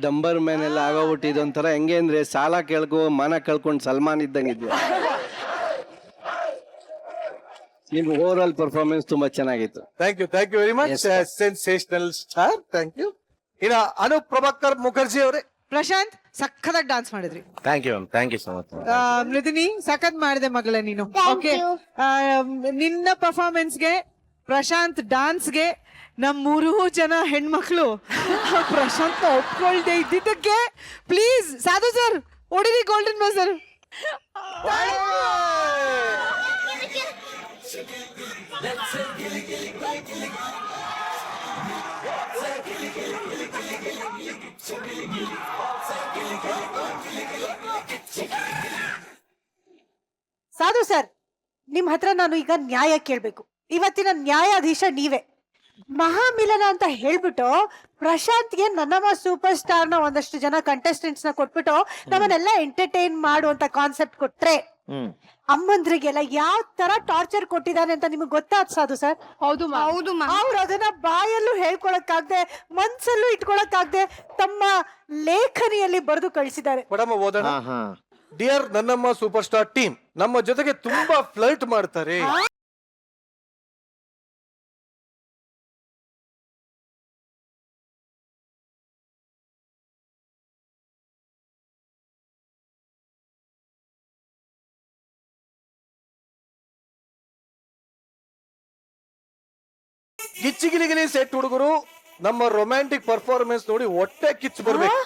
dumber man ಎಲ್ಲ ಆಗೋಗ್ಬಿಟ್ಟು ಇದೊಂಥರ ಹೆಂಗೆ ಅಂದ್ರೆ ಸಾಲ ಕೇಳ್ಕೊ ಮನ ಕಳ್ಕೊಂಡು ಸಲ್ಮಾನ್ ಇದ್ದಂಗಿದ್ದೆ. ನಿಮ್ ಓವರ್ ಆಲ್ ಪರ್ಫಾರ್ಮೆನ್ಸ್ ತುಂಬಾ ಚೆನ್ನಾಗಿತ್ತು. Thank you very much, sensational star. Thank you. ಇನ್ನ ಅನೂಪ್ ಪ್ರಭಾಕರ್ ಮುಖರ್ಜಿ ಅವರೇ. ಪ್ರಶಾಂತ್, ಸಖತ್ತಾಗಿ ಡಾನ್ಸ್ ಮಾಡಿದ್ರಿ. Thank you ma'am, thank you so much. Mridini, ಸಖತ್ ಮಾಡಿದೆ ಮಗಳೇ ನೀನು. Thank okay, you. ನಿನ್ನ ಪರ್ಫಾರ್ಮೆನ್ಸ್ಗೆ, ಪ್ರಶಾಂತ್ ಡಾನ್ಸ್ಗೆ, ನಮ್ 3 ಜನ ಹೆಣ್ಮಕ್ಳು ಪ್ರಶಾಂತ್ ಒಪ್ಕೊಳ್ದೆ ಇದ್ದಿದ್ದಕ್ಕೆ ಪ್ಲೀಸ್ ಸಾಧು ಸರ್ ಹೊಡಿರಿ ಗೋಲ್ಡನ್ ಬಜರ್. ಸಾಧು ಸರ್, ನಿಮ್ ಹತ್ರ ನಾನು ಈಗ ನ್ಯಾಯ ಕೇಳ್ಬೇಕು. ಇವತ್ತಿನ ನ್ಯಾಯಾಧೀಶ ನೀವೇ. ಮಹಾಮಿಲನ ಅಂತ ಹೇಳ್ಬಿಟ್ಟು ಪ್ರಶಾಂತ್ಗೆ ನನ್ನಮ್ಮ ಸೂಪರ್ ಸ್ಟಾರ್ ನ ಒಂದಷ್ಟು ಜನ ಕಂಟೆಸ್ಟೆಂಟ್ಸ್ ನ ಕೊಟ್ಬಿಟ್ಟು ನಮ್ಮನ್ನೆಲ್ಲ ಎಂಟರ್ಟೈನ್ ಮಾಡುವಂತ ಕಾನ್ಸೆಪ್ಟ್ ಕೊಟ್ರೆ, ಅಮ್ಮಂದ್ರಿಗೆಲ್ಲ ಯಾವ ತರ ಟಾರ್ಚರ್ ಕೊಟ್ಟಿದ್ದಾನೆ ಅಂತ ನಿಮ್ಗೆ ಗೊತ್ತಾದ್ ಸಾಧು ಸರ್? ಹೌದು ಅವ್ರು ಅದನ್ನ ಬಾಯಲ್ಲೂ ಹೇಳ್ಕೊಳಕ್ಕಾಗ್ದೆ, ಮನ್ಸಲ್ಲೂ ಇಟ್ಕೊಳಕ್ಕಾಗ್ದೆ ತಮ್ಮ ಲೇಖನಿಯಲ್ಲಿ ಬರೆದು ಕಳಿಸಿದ್ದಾರೆ. ಮೇಡಮ್ ಓದೋಣ. ಡಿಯರ್ ನನ್ನಮ್ಮ ಸೂಪರ್ ಸ್ಟಾರ್ ಟೀಮ್, ನಮ್ಮ ಜೊತೆಗೆ ತುಂಬಾ ಫ್ಲರ್ಟ್ ಮಾಡ್ತಾರೆ. ಗಿಚ್ಚಿಗಿಲಿಗಿಲಿ ಸೆಟ್ ಹುಡುಗರು ನಮ್ಮ ರೊಮ್ಯಾಂಟಿಕ್ ಪರ್ಫಾರ್ಮೆನ್ಸ್ ನೋಡಿ ಹೊಟ್ಟೆ ಕಿಚ್ಚು ಬರ್ಬೇಕು.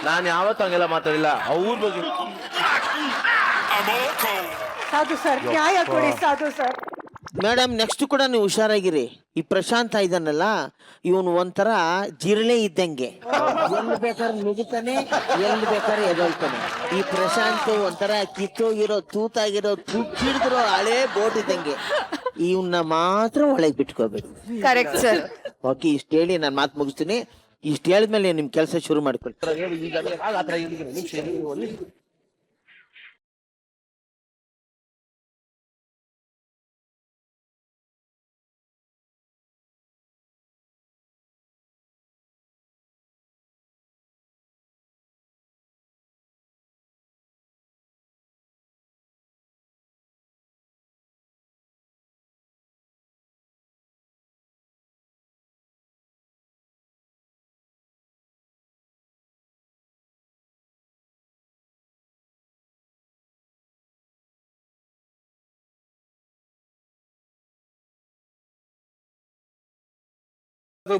ನಾನು ಯಾವತ್ತೂ ಹಂಗೆಲ್ಲ ಮಾತಾಡಿಲ್ಲ ಅವ್ರ ಬಗ್ಗೆ. ಸಾಧು ಸರ್, ನ್ಯಾಯ ಕೊಡಿ ಸಾಧು ಸರ್. ಮೇಡಮ್, ನೆಕ್ಸ್ಟ್ ಕೂಡ ನೀವು ಹುಷಾರಾಗಿರಿ. ಈ ಪ್ರಶಾಂತ ಇದ್ದಾನಲ್ಲ, ಇವನು ಒಂಥರ ಜಿರಳೆ ಇದ್ದಂಗೆ, ಎಲ್ಲಿ ಬೇಕಾದ್ರೆ ನುಗ್ತಾನೆ, ಎಲ್ಲಿ ಬೇಕಾದ್ರೆ ಎದೊಳ್ತಾನೆ. ಈ ಪ್ರಶಾಂತ್ ಒಂಥರ ಕಿತ್ತೋಗಿರೋ, ತೂತಾಗಿರೋ, ತುಚ್ಚಿಡಿದಿರೋ ಹಳೆ ಬೋಟ್ ಇದ್ದಂಗೆ. ಇವನ್ನ ಮಾತ್ರ ಒಳಗೆ ಬಿಟ್ಕೋಬೇಕು. Correct sir. ಓಕೆ, ಇಷ್ಟು ಹೇಳಿ ನಾನು ಮಾತು ಮುಗಿಸ್ತೀನಿ. ಇಷ್ಟು ಹೇಳಿದ್ಮೇಲೆ ನಿಮ್ ಕೆಲಸ ಶುರು ಮಾಡ್ಕೊಳ್ಳಿ.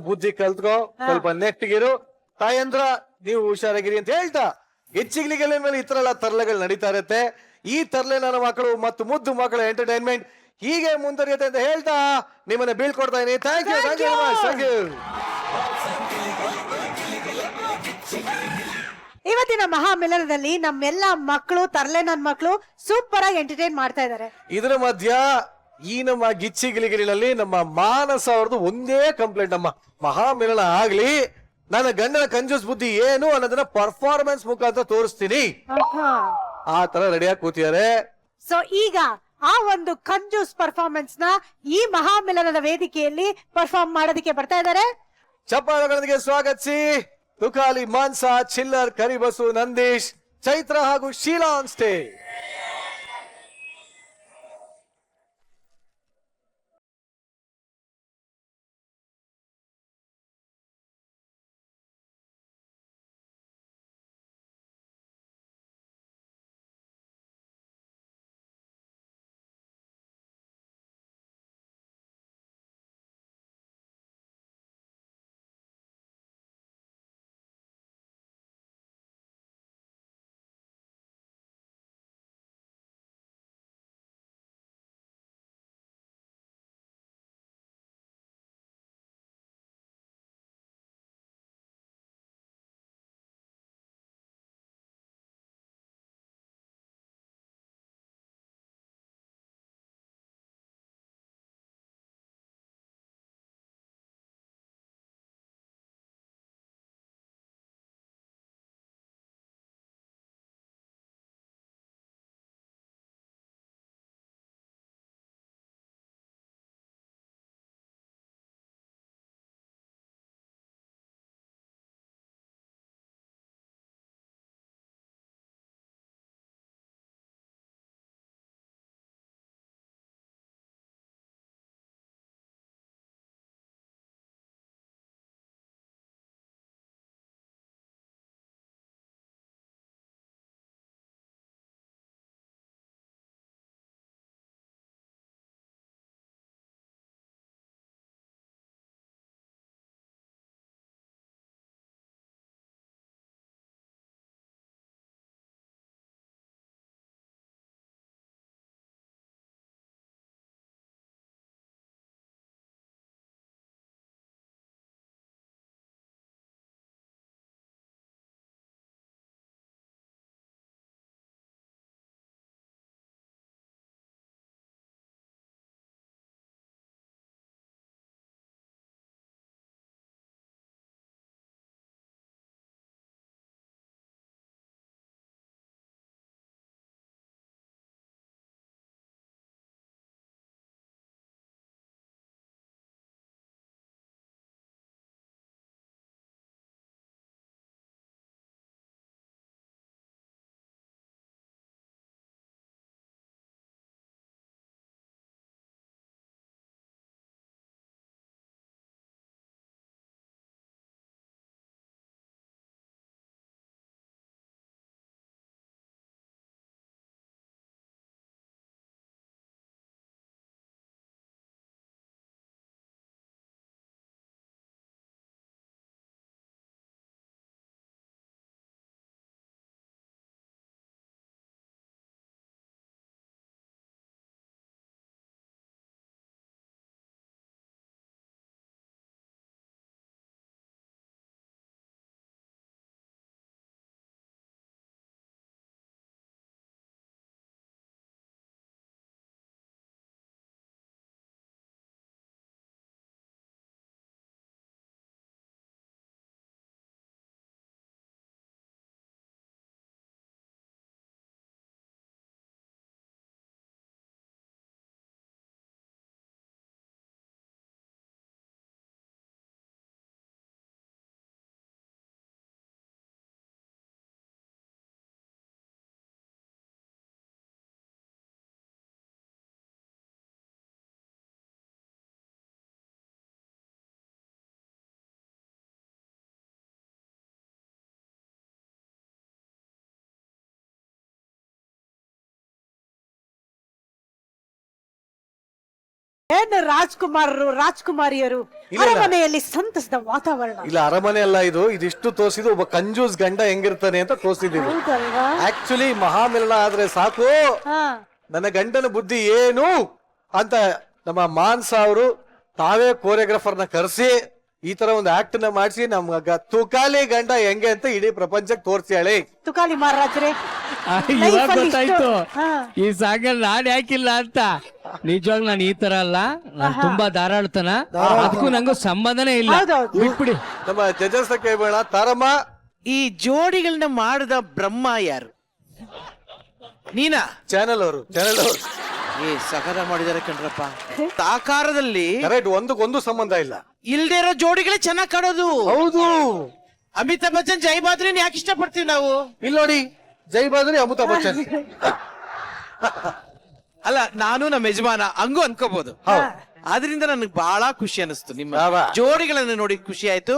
ಬುದ್ಧಿ ಕಲ್ತ್ಕೋ, ಸ್ವಲ್ಪ ನೆಟ್ಟಿಗಿರು. ತಾಯಂದ್ರ ನೀವು ಹುಷಾರಾಗಿರಿ ಅಂತ ಹೇಳ್ತಾ, ಗಿಚ್ಚಿಗಿಲಿಗಳ ಮೇಲೆ ಈ ತರ ಎಲ್ಲ ತರ್ಲೆಗಳು ನಡೀತಾ ಇರುತ್ತೆ. ಈ ತರ್ಲೆ ನನ್ನ ಮಕ್ಕಳು ಮತ್ತು ಮುದ್ದು ಮಕ್ಕಳ ಎಂಟರ್ಟೈನ್ಮೆಂಟ್ ಹೀಗೆ ಮುಂದುವರಿಯುತ್ತೆ ಅಂತ ಹೇಳ್ತಾ ನಿಮ್ಮನ್ನ ಬೀಳ್ಕೊಡ್ತಾ ಇದೀನಿ. Thank you, thank you, thank you. ಇವತ್ತಿನ ಮಹಾಮಿಲನದಲ್ಲಿ ನಮ್ಮೆಲ್ಲ ಮಕ್ಕಳು, ತರ್ಲೆ ನನ್ ಮಕ್ಕಳು ಸೂಪರ್ ಆಗಿ ಎಂಟರ್ಟೈನ್ ಮಾಡ್ತಾ ಇದಾರೆ. ಇದರ ಮಧ್ಯ ಈ ನಮ್ಮ ಗಿಚ್ಚಿಗಿಲಿಗಿಲಿನಲ್ಲಿ ನಮ್ಮ ಮಾನಸ ಅವ್ರದ್ದು ಒಂದೇ ಕಂಪ್ಲೇಂಟ್. ನಮ್ಮ ಮಹಾಮಿಲನ ಆಗ್ಲಿ, ನನ್ನ ಗಂಡನ ಕಂಜೂಸ್ ಬುದ್ಧಿ ಏನು ಅನ್ನೋದನ್ನ ಪರ್ಫಾರ್ಮೆನ್ಸ್ ಮುಖಾಂತರ ತೋರಿಸ್ತೀನಿ. ಆ ತರ ರೆಡಿಯಾಗಿ ಕೂತಿದ್ದಾರೆ. ಸೊ ಈಗ ಆ ಒಂದು ಕಂಜೂಸ್ ಪರ್ಫಾರ್ಮೆನ್ಸ್ ನ ಈ ಮಹಾಮಿಲನದ ವೇದಿಕೆಯಲ್ಲಿ ಪರ್ಫಾರ್ಮ್ ಮಾಡೋದಕ್ಕೆ ಬರ್ತಾ ಇದ್ದಾರೆ. ಚಪ್ಪಾಳೆಗಳೊಂದಿಗೆ ಸ್ವಾಗತಿಸಿ ತುಕಾಲಿ ಮಾನ್ಸಾ, ಚಿಲ್ಲರ್, ಕರಿಬಸು, ನಂದೀಶ್, ಚೈತ್ರ ಹಾಗೂ ಶೀಲಾ ಆನ್ ಸ್ಟೇಜ್. ಏನು ರಾಜ್ಕುಮಾರರು ರಾಜ್ಕುಮಾರಿಯರು ಇಲ್ಲ. ಅರಮನೆಯಲ್ಲಿ ಸಂತಸದ ವಾತಾವರಣ. ಇಲ್ಲ ಅರಮನೆ ಅಲ್ಲ ಇದು, ಇದಿಷ್ಟು ತೋರಿಸಿದ್ದು ಒಬ್ಬ ಕಂಜೂಸ್ ಗಂಡ ಹೆಂಗಿರ್ತಾನೆ ಅಂತ ತೋರಿಸಿದೀವಿ. ಹೌದಲ್ವಾ? ಆಕ್ಚುಲಿ ಮಹಾಮಿಲನ ಆದ್ರೆ ಸಾಕು, ಹಾ ನನ್ನ ಗಂಡನ ಬುದ್ಧಿ ಏನು ಅಂತ ನಮ್ಮ ಮಾನ್ಸ ಅವರು ತಾವೇ ಕೋರಿಯೋಗ್ರಾಫರ್ನ ಕರೆಸಿ ಈ ತರ ಒಂದು ಆಕ್ಟ್ ನ ಮಾಡಿಸಿ ನಮ್ಗ ತುಕಾಲಿ ಗಂಡ ಹೆಂಗೆ ಅಂತ ಇಡೀ ಪ್ರಪಂಚಕ್ಕೆ ತೋರಿಸ್ಯಾಳೆ. ತುಕಾಲಿ ಮಹಾರಾಜ್ರೆ ಇವಾಗ ಗೊತ್ತಾಯ್ತು ಹಾ. ಈ ಸಾಗರ್ ನಾನ್ ಯಾಕಿಲ್ಲ ಅಂತ. ನಿಜವಾಗ್ ನಾನು ಈ ತರ ಅಲ್ಲ, ನಾನು ತುಂಬಾ ಧಾರಾಳ್ತನ, ಅದಕ್ಕೂ ನಂಗೂ ಸಂಬಂಧನೇ ಇಲ್ಲ. ಹೌದೌದು. ಬಿಟ್ಬಿಡಿ. ನಮ್ಮ ಜಜಸ್ ಕೇಳೋಣ. ತಾರಮ್ಮ, ಈ ಜೋಡಿಗಳನ್ನ ಮಾಡಿದ ಬ್ರಹ್ಮ ಯಾರು? ನೀನಾ? ಚಾನೆಲ್ ಅವರು ಏ ಸಗರ ಮಾಡಿದಾರೆ ಕಣ್ರಪ್ಪ. ಆಕಾರದಲ್ಲಿ ಕರೆಕ್ಟ್, ಒಂದಕ್ಕೊಂದು ಸಂಬಂಧ ಇಲ್ಲ. ಇಲ್ದೇ ಇರೋ ಜೋಡಿಗಳೇ ಚೆನ್ನಾಗ್ ಕಾಣೋದು. ಹೌದು. ಅಮಿತಾಬ್ ಬಚ್ಚನ್ ಜೈ ಬಾದ್ರಿನ್ ಯಾಕೆ ಇಷ್ಟಪಡ್ತೀವಿ ನಾವು? ಇಲ್ಲಿ ನೋಡಿ, ಜೈ ಬಾದ್ರಿ ಅಮಿತಾಬ್ ಬಚ್ಚನ್. ಅಲ್ಲ, ನಾನು ನಮ್ಮ ಯಜಮಾನ ಹಂಗೂ ಅನ್ಕೋಬಹುದು. ಹೌದು. ಆದ್ರಿಂದ ನನಗೆ ಬಹಳ ಖುಷಿ ಅನಿಸ್ತು. ನಿಮ್ಮ ಯಾವ? ಜೋಡಿಗಳನ್ನ ನೋಡಿ ಖುಷಿ ಆಯ್ತು.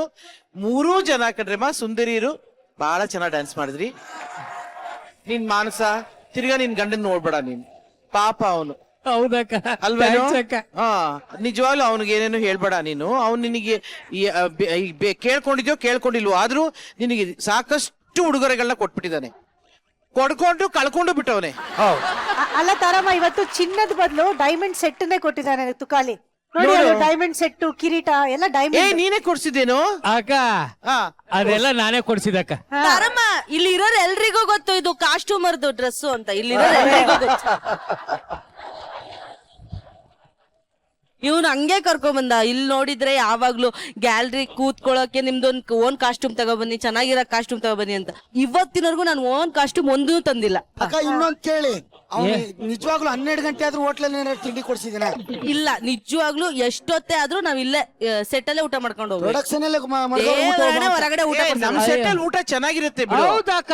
3 ಜನ ಕಣ್ರಮ್ಮ ಸುಂದರಿಯರು, ಬಹಳ ಚೆನ್ನಾಗಿ ಡ್ಯಾನ್ಸ್ ಮಾಡಿದ್ರಿ. ನಿನ್ ಮಾನಸ ತಿರ್ಗಾ ನಿನ್ ಗಂಡನ್ ನೋಡ್ಬೇಡ ನೀನ್, ಪಾಪ ಅವನು ಹೌದಕ್ಕ, ಅಲ್ವೇನೋ? Thanks ಅಕ್ಕ. ಹಾ, ನಿಜವಾಗ್ಲೂ ಅವನಿಗೆ ಏನೇನು ಹೇಳ್ಬೇಡ ನೀನು. ಅವ್ನು ನಿನಗೆ ಕೇಳ್ಕೊಂಡಿದ್ಯೋ ಕೇಳ್ಕೊಂಡಿಲ್ವೋ, ಆದ್ರೂ ನಿನಗೆ ಸಾಕಷ್ಟು ಉಡುಗೊರೆಗಳನ್ನ ಕೊಟ್ಬಿಟ್ಟಿದ್ದಾನೆ. ಕೊಡ್ಕೊಂಡು ಕಳ್ಕೊಂಡು ಬಿಟ್ಟವನೆ. ಅಲ್ಲ ತಾರಮ್ಮ, ಇವತ್ತು ಚಿನ್ನದ ಬದಲು ಡೈಮಂಡ್ ಸೆಟ್ ನೇ ಕೊಟ್ಟಿದ್ದಾನೆ ತುಕಾಲಿ. ನೋಡಿ, ಡೈಮಂಡ್ ಸೆಟ್, ಕಿರೀಟ ಎಲ್ಲ ಏ ಡೈಮಂಡ್. ನೀನೇ ಕೊಡ್ಸಿದ್ದೇನು? ಅಕ್ಕ ಹಾ, ಅದೆಲ್ಲ ನಾನೇ ಕೊಡ್ಸಿದಕ್ಕ. ತಾರಮ್ಮ, ಇಲ್ಲಿ ಇರೋರು ಎಲ್ರಿಗೂ ಗೊತ್ತು ಇದು ಕಾಸ್ಟ್ಯೂಮರ್ದು ಡ್ರೆಸ್ ಅಂತ. ಇಲ್ಲಿ ಇರೋರು ಎಲ್ರಿಗೂ ಗೊತ್ತು. ಇವ್ನು ಹಂಗೆ ಕರ್ಕೊಂಡ್ ಬಂದ. ಇಲ್ಲಿ ನೋಡಿದ್ರೆ ಯಾವಾಗ್ಲೂ ಗ್ಯಾಲರಿ ಕೂತ್ಕೊಳ್ಳೋಕೆ ನಿಮ್ದೊಂದು ಓನ್ ಕಾಸ್ಟ್ಯೂಮ್ ತಗೊಬನ್ನಿ, ಚೆನ್ನಾಗಿರೋ ಕಾಸ್ಟ್ಯೂಮ್ ತಗೊಬನ್ನಿ ಅಂತ. ಇವತ್ತಿನವರೆಗೂ ನಾನು ಓನ್ ಕಾಸ್ಟ್ಯೂಮ್ ಒಂದೂ ತಂದಿಲ್ಲ. ಅಕ್ಕ ಇನ್ನೊಂದ್ ಕೇಳಿ, ನಿಜವಾಗ್ಲೂ 12 ಗಂಟೆ ಆದ್ರೂ ಹೋಟ್ಲಲ್ಲಿ ತಿಂಡಿ ಕೊಡ್ಸಿದಿನ? ಇಲ್ಲ, ನಿಜವಾಗ್ಲೂ ಎಷ್ಟೊತ್ತೇ ಆದ್ರೂ ನಾವ್ ಇಲ್ಲೇ ಸೆಟ್ ಅಲ್ಲೇ ಊಟ ಮಾಡ್ಕೊಂಡು ಹೋಗ್ಬೇಕು. ಪ್ರೊಡಕ್ಷನ್ ಹೊರಗಡೆ ಊಟ ನಮ್ ಸೆಟ್ಟಲ್ಲಿ ಊಟ ಚೆನ್ನಾಗಿರುತ್ತೆ ಬಿಡು. ಹೌದಕ್ಕ,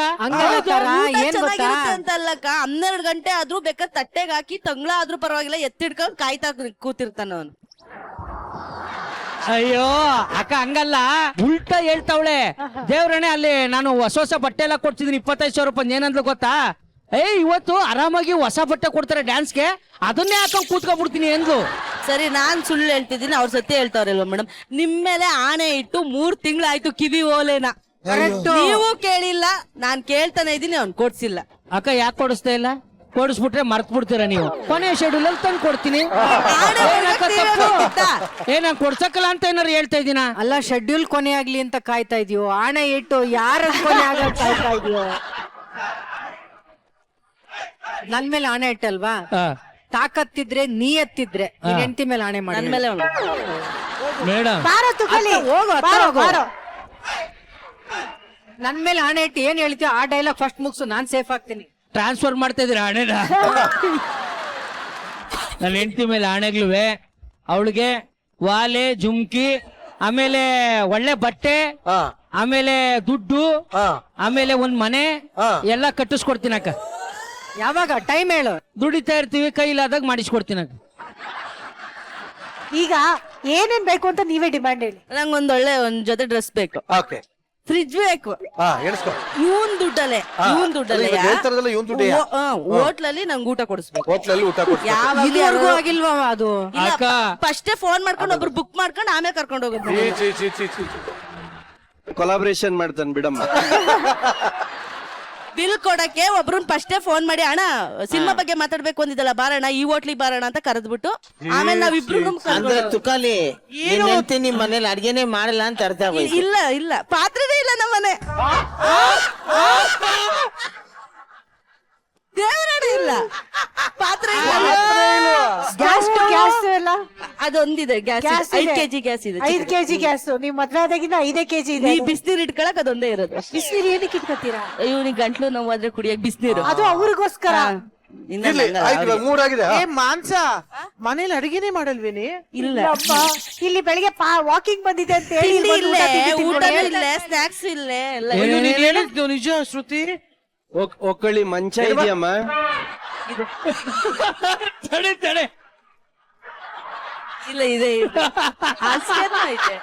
ಏನ್ ಗೊತ್ತಾ, ಅಂತ ಅಲ್ಲಕ್ಕ, 12 ಗಂಟೆ ಆದ್ರೂ ಬೇಕಾದ್ರೆ ತಟ್ಟೆಗೆ ಹಾಕಿ ತಂಗ್ಳ ಆದ್ರೂ ಪರವಾಗಿಲ್ಲ ಎತ್ತಿಡ್ಕೊಂಡ್ ಕಾಯ್ತಾ ಕೂತಿರ್ತಾನ ಅವನು. ಅಯ್ಯೋ ಅಕ್ಕ ಹಂಗಲ್ಲ, ಉಲ್ಟಾ ಹೇಳ್ತಾವಳೆ. ದೇವ್ರಣ್ಣೆ, ಅಲ್ಲಿ ನಾನು ಹೊಸ ಬಟ್ಟೆ ಎಲ್ಲ ಕೊಡ್ತಿದ್ದೀನಿ 25,000 ರೂಪಾಯಿ. ಏನಂದ್ಲು ಗೊತ್ತಾ? ಇವತ್ತು ಆರಾಮಾಗಿ ಹೊಸ ಬಟ್ಟೆ ಕೊಡ್ತಾರೆ ಡ್ಯಾನ್ಸ್ಗೆ, ಅದನ್ನೇ ಹಾಕೊಂಡ್ ಕೂತ್ಕೊಂಡ್ಬಿಡ್ತೀನಿ ಎಂದ್ಲು. ಸರಿ, ನಾನ್ ಸುಳ್ಳು ಹೇಳ್ತಿದ್ದೀನಿ, ಅವ್ರ ಸತ್ಯ ಹೇಳ್ತಾವ್ರಲ್ವ ಮೇಡಮ್. ನಿಮ್ ಮೇಲೆ ಆಣೆ ಇಟ್ಟು 3 ತಿಂಗಳಾಯ್ತು ಕಿವಿ ಓಲೆನ. ನೀವು ಕೇಳಿಲ್ಲ, ನಾನ್ ಕೇಳ್ತಾನೆ ಇದೀನಿ, ಅವ್ನ್ ಕೊಡ್ಸಿಲ್ಲ. ಅಕ್ಕ ಯಾಕೆ ಕೊಡಿಸ್ತಾ ಇಲ್ಲ? ಕೊಡಿಸ್ಬಿಟ್ರೆ ಮರ್ತ್ ಬಿಡ್ತೀರಾ ನೀವು. ಕೊನೆ ಶೆಡ್ಯೂಲ್ ಅಲ್ಲಿ ತಂದು ಕೊಡ್ತೀನಿ. ನಾನ್ ಕೊಡ್ಸಕ್ಕಲ್ಲ ಅಂತ ಏನಾರು ಹೇಳ್ತಾ ಇದೀನ? ಅಲ್ಲ, ಶೆಡ್ಯೂಲ್ ಕೊನೆ ಆಗ್ಲಿ ಅಂತ ಕಾಯ್ತಾ ಇದೀಯೋ? ಆಣೆ ಇಟ್ಟು ಯಾರ ಕೊನೆ ಆಗ ಕಾಯ್ತಾ ಇದೀಯೋ? ನನ್ ಮೇಲೆ ಆಣೆ ಇಟ್ಟಲ್ವಾ? ತಾಕತ್ತಿದ್ರೆ ನೀ ಎತ್ತಿದ್ರೆ ನಿನ್ ಹೆಂಡತಿ ಮೇಲೆ ಆಣೆ ಮಾಡಿ. ನನ್ ಮೇಲೆ ಅವ್ನು. ಮೇಡಮ್, ಬಾರೋ ತುಕಾಲಿ, ಹೋಗು, ಬಾರೋ, ಬಾರೋ. ನನ್ ಮೇಲೆ ಆಣೆ ಇಟ್ಟು ಏನ್ ಹೇಳ್ತೀಯೋ ಆ ಡೈಲಾಗ್ ಫಸ್ಟ್ ಮುಗ್ಸು, ನಾನ್ ಸೇಫ್ ಆಗ್ತೀನಿ. ಟ್ರಾನ್ಸ್ಫರ್ ಮಾಡ್ತಾ ಇದೀರ ಹಣೆನ? ನನ್ನ ಹೆಂಡತಿ ಮೇಲೆ ಆಣೆಗ್ಲುವೆ, ಅವಳಿಗೆ ವಾಲೆ, ಜುಮ್ಕಿ, ಆಮೇಲೆ ಒಳ್ಳೆ ಬಟ್ಟೆ, ಆಮೇಲೆ ದುಡ್ಡು, ಆಮೇಲೆ ಒಂದ್ ಮನೆ ಎಲ್ಲ ಕಟ್ಟಿಸ್ಕೊಡ್ತೀನಕ್ಕ. ಯಾವಾಗ ಟೈಮ್ ಹೇಳು? ದುಡಿತಾ ಇರ್ತೀವಿ, ಕೈಲಾದಾಗ ಮಾಡಿಸ್ಕೊಡ್ತೀನಕ್ಕ. ಈಗ ಏನೇನ್ ಬೇಕು ಅಂತ ನೀವೇ ಡಿಮ್ಯಾಂಡ್ ಹೇಳಿ. ನಂಗೊಂದ್ ಜೊತೆ ಡ್ರೆಸ್ ಬೇಕು, ಓಕೆ, ಫ್ರಿಡ್ಜ್ ಬೇಕು. ಎಣಿಸ್ಕೊ. ಇವನ್ ದುಡ್ಡಲ್ಲೇ ಹೋಟ್ಲಲ್ಲಿ ನಂಗೆ ಊಟ ಕೊಡಿಸ್ಬೇಕು. ಹೋಟ್ಲಲ್ಲಿ ಊಟ ಕೊಡ್ತಾರೆ. ಇದುವರೆಗೂ ಆಗಿಲ್ವಾ ಅದು? ಫಸ್ಟೇ ಫೋನ್ ಮಾಡ್ಕೊಂಡು ಒಬ್ರು ಬುಕ್ ಮಾಡ್ಕೊಂಡು ಆಮೇಲೆ ಕರ್ಕೊಂಡು ಹೋಗೋದು. ಕೊಲಾಬ್ರೇಷನ್ ಮಾಡ್ತಾನೆ ಬಿಡಮ್ಮ. ಬಿಲ್ ಕೊಡಕ್ಕೆ ಒಬ್ರನ್ ಫಸ್ಟೇ ಫೋನ್ ಮಾಡಿ, ಅಣ್ಣ ಸಿನಿಮಾ ಬಗ್ಗೆ ಮಾತಾಡ್ಬೇಕು ಅಂದಿದ್ದಲ್ಲ, ಬಾರಣ ಈ ಹೋಟ್ಲಿಗೆ ಬಾರಣ ಅಂತ ಕರೆದ್ಬಿಟ್ಟು ಆಮೇಲೆ ನಾವಿಬ್ರು ಅಂದ್ರೆ ತುಕಾಲಿ ನಿಮ್ ಮನೇಲಿ ಅಡ್ಗೆನೆ ಮಾಡಲ್ಲ ಅಂತ ಅರ್ಥ ಆಗೋಯ್ತು. ಇಲ್ಲ ಇಲ್ಲ, ಪಾತ್ರೆನೇ ಇಲ್ಲ ನಮ್ಮನೆ. ದೇವರೇ ಇಲ್ಲ, ಪಾತ್ರೆ ಗ್ಯಾಸ್ ಎಲ್ಲ ಅದೊಂದಿದೆ. ಗ್ಯಾಸ್ 5 kg ಗ್ಯಾಸ್ ಇದೆ. 5 kg ಗ್ಯಾಸ್. ನೀವ್ ಮದ್ವೆ ಆದಾಗಿಂದ 5 kg ಇದೆ. ಈ ಬಿಸಿನೀರ್ ಇಟ್ಕೊಳಕ್ ಅದೊಂದೇ ಇರೋದು. ಬಿಸಿನೀರು ಏನಕ್ಕೆ ಇಟ್ಕೊತೀರಾ? ಇವ್ನಿಗೆ ಗಂಟ್ಲು ನೋವಾದ್ರೆ ಕುಡಿಯಕ್ ಬಿಸಿನೀರು. ಅದು ಅವ್ರಿಗೋಸ್ಕರ. ಮೂರಾಗಿದೆ. ಮಾನ್ಸ ಮನೇಲಿ ಅಡಿಗೆನೆ ಮಾಡಲ್ವೇನೆ? ಇಲ್ಲ, ಇಲ್ಲಿ ಬೆಳಿಗ್ಗೆ ವಾಕಿಂಗ್ ಬಂದಿದೆ ಅಂತ ಹೇಳಿ ತಿಂಡಿ ಬಂದು ಇಲ್ಲೇ, ಊಟ ತಿಂಡಿ ಊಟ ತಿನ್ಕೊಂಡು ಇಲ್ಲೇ, ಸ್ನಾಕ್ಸ್ ಇಲ್ಲೇ ಎಲ್ಲ. ನೀನ್ ಹೇಳಿದ್ದು ನಿಜ ಶ್ರುತಿ? ಒಕ್ಕಳಿ ಮಂಚ ಇದೆಯಮ್ಮ. ತಡೆ ಇಲ್ಲ, ಇದೆ ಹಾಸಿಗೆನೂ ಐತೆ.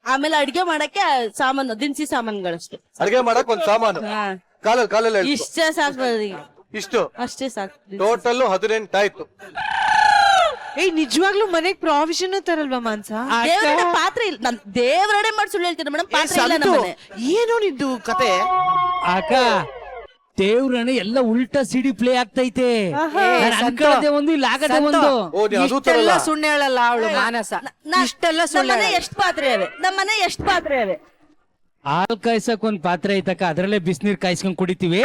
ಆಮೇಲೆ ಅಡ್ಗೆ ಮಾಡಕ್ಕೆ ಸಾಮಾನು, ದಿನಸಿ ಸಾಮಾನುಗಳಷ್ಟೇ. ಅಡಿಗೆ ಮಾಡಕ್ ಒಂದ್ ಸಾಮಾನು ಕಾಲಲ್ಲಿ ಇಷ್ಟೇ ಸಾಕು, ಇಷ್ಟು ಅಷ್ಟೇ ಸಾಕು. ಟೋಟಲ್ 18 ಆಯ್ತು. ನಿಜವಾಗ್ಲೂ ಮನೆಗ್ ಪ್ರಾವಿಷನ್ ತರಲ್ವಾ ಮಾನ್ಸ? ದೇವರಡೆ ಪಾತ್ರೆ ಇಲ್ಲ, ನಾನು ದೇವರಡೆ ಮಾಡಿ ಸುಳ್ಳು ಹೇಳ್ತೀನಿ ಮೇಡಮ್, ಪಾತ್ರೆ ಇಲ್ಲ ನಮ್ಮ ಮನೆ. ಏನು ನಿಂದು ಕತೆ? ಅಕ್ಕ ದೇವ್ರನೆ ಎಲ್ಲ ಉಲ್ಟಾ ಸಿಡಿ ಪ್ಲೇ ಆಗ್ತೈತೆ. ನಾನ್ ಅನ್ಕೊಳ್ಳೋದೇ ಒಂದು, ಇಲ್ಲಿ ಆಗದೆ ಒಂದು. ಓ ನೀ ಅದು ಇಷ್ಟೆಲ್ಲ ತರಲ್ಲ. ಸುಳ್ಳು ಹೇಳಲ್ಲ ಅವಳು ಮಾನಸ. ಇಷ್ಟೆಲ್ಲ ನಮ್ಮ ಸುಳ್ಳು ಮನೆ ಹೇಳಲ್ಲ. ಎಷ್ಟು ಪಾತ್ರೆ ಇವೆ, ನಮ್ಮ ಮನೆ ಎಷ್ಟು ಪಾತ್ರೆ ಇವೆ. ಹಾಲ್ ಕಾಯ್ಸಕ್ ಒಂದ್ ಪಾತ್ರೆ ಐತಕ್ಕ, ಅದ್ರಲ್ಲೇ ಬಿಸಿನೀರ್ ಕಾಯ್ಸ್ಕೊಂಡ್ ಕುಡಿತೀವಿ.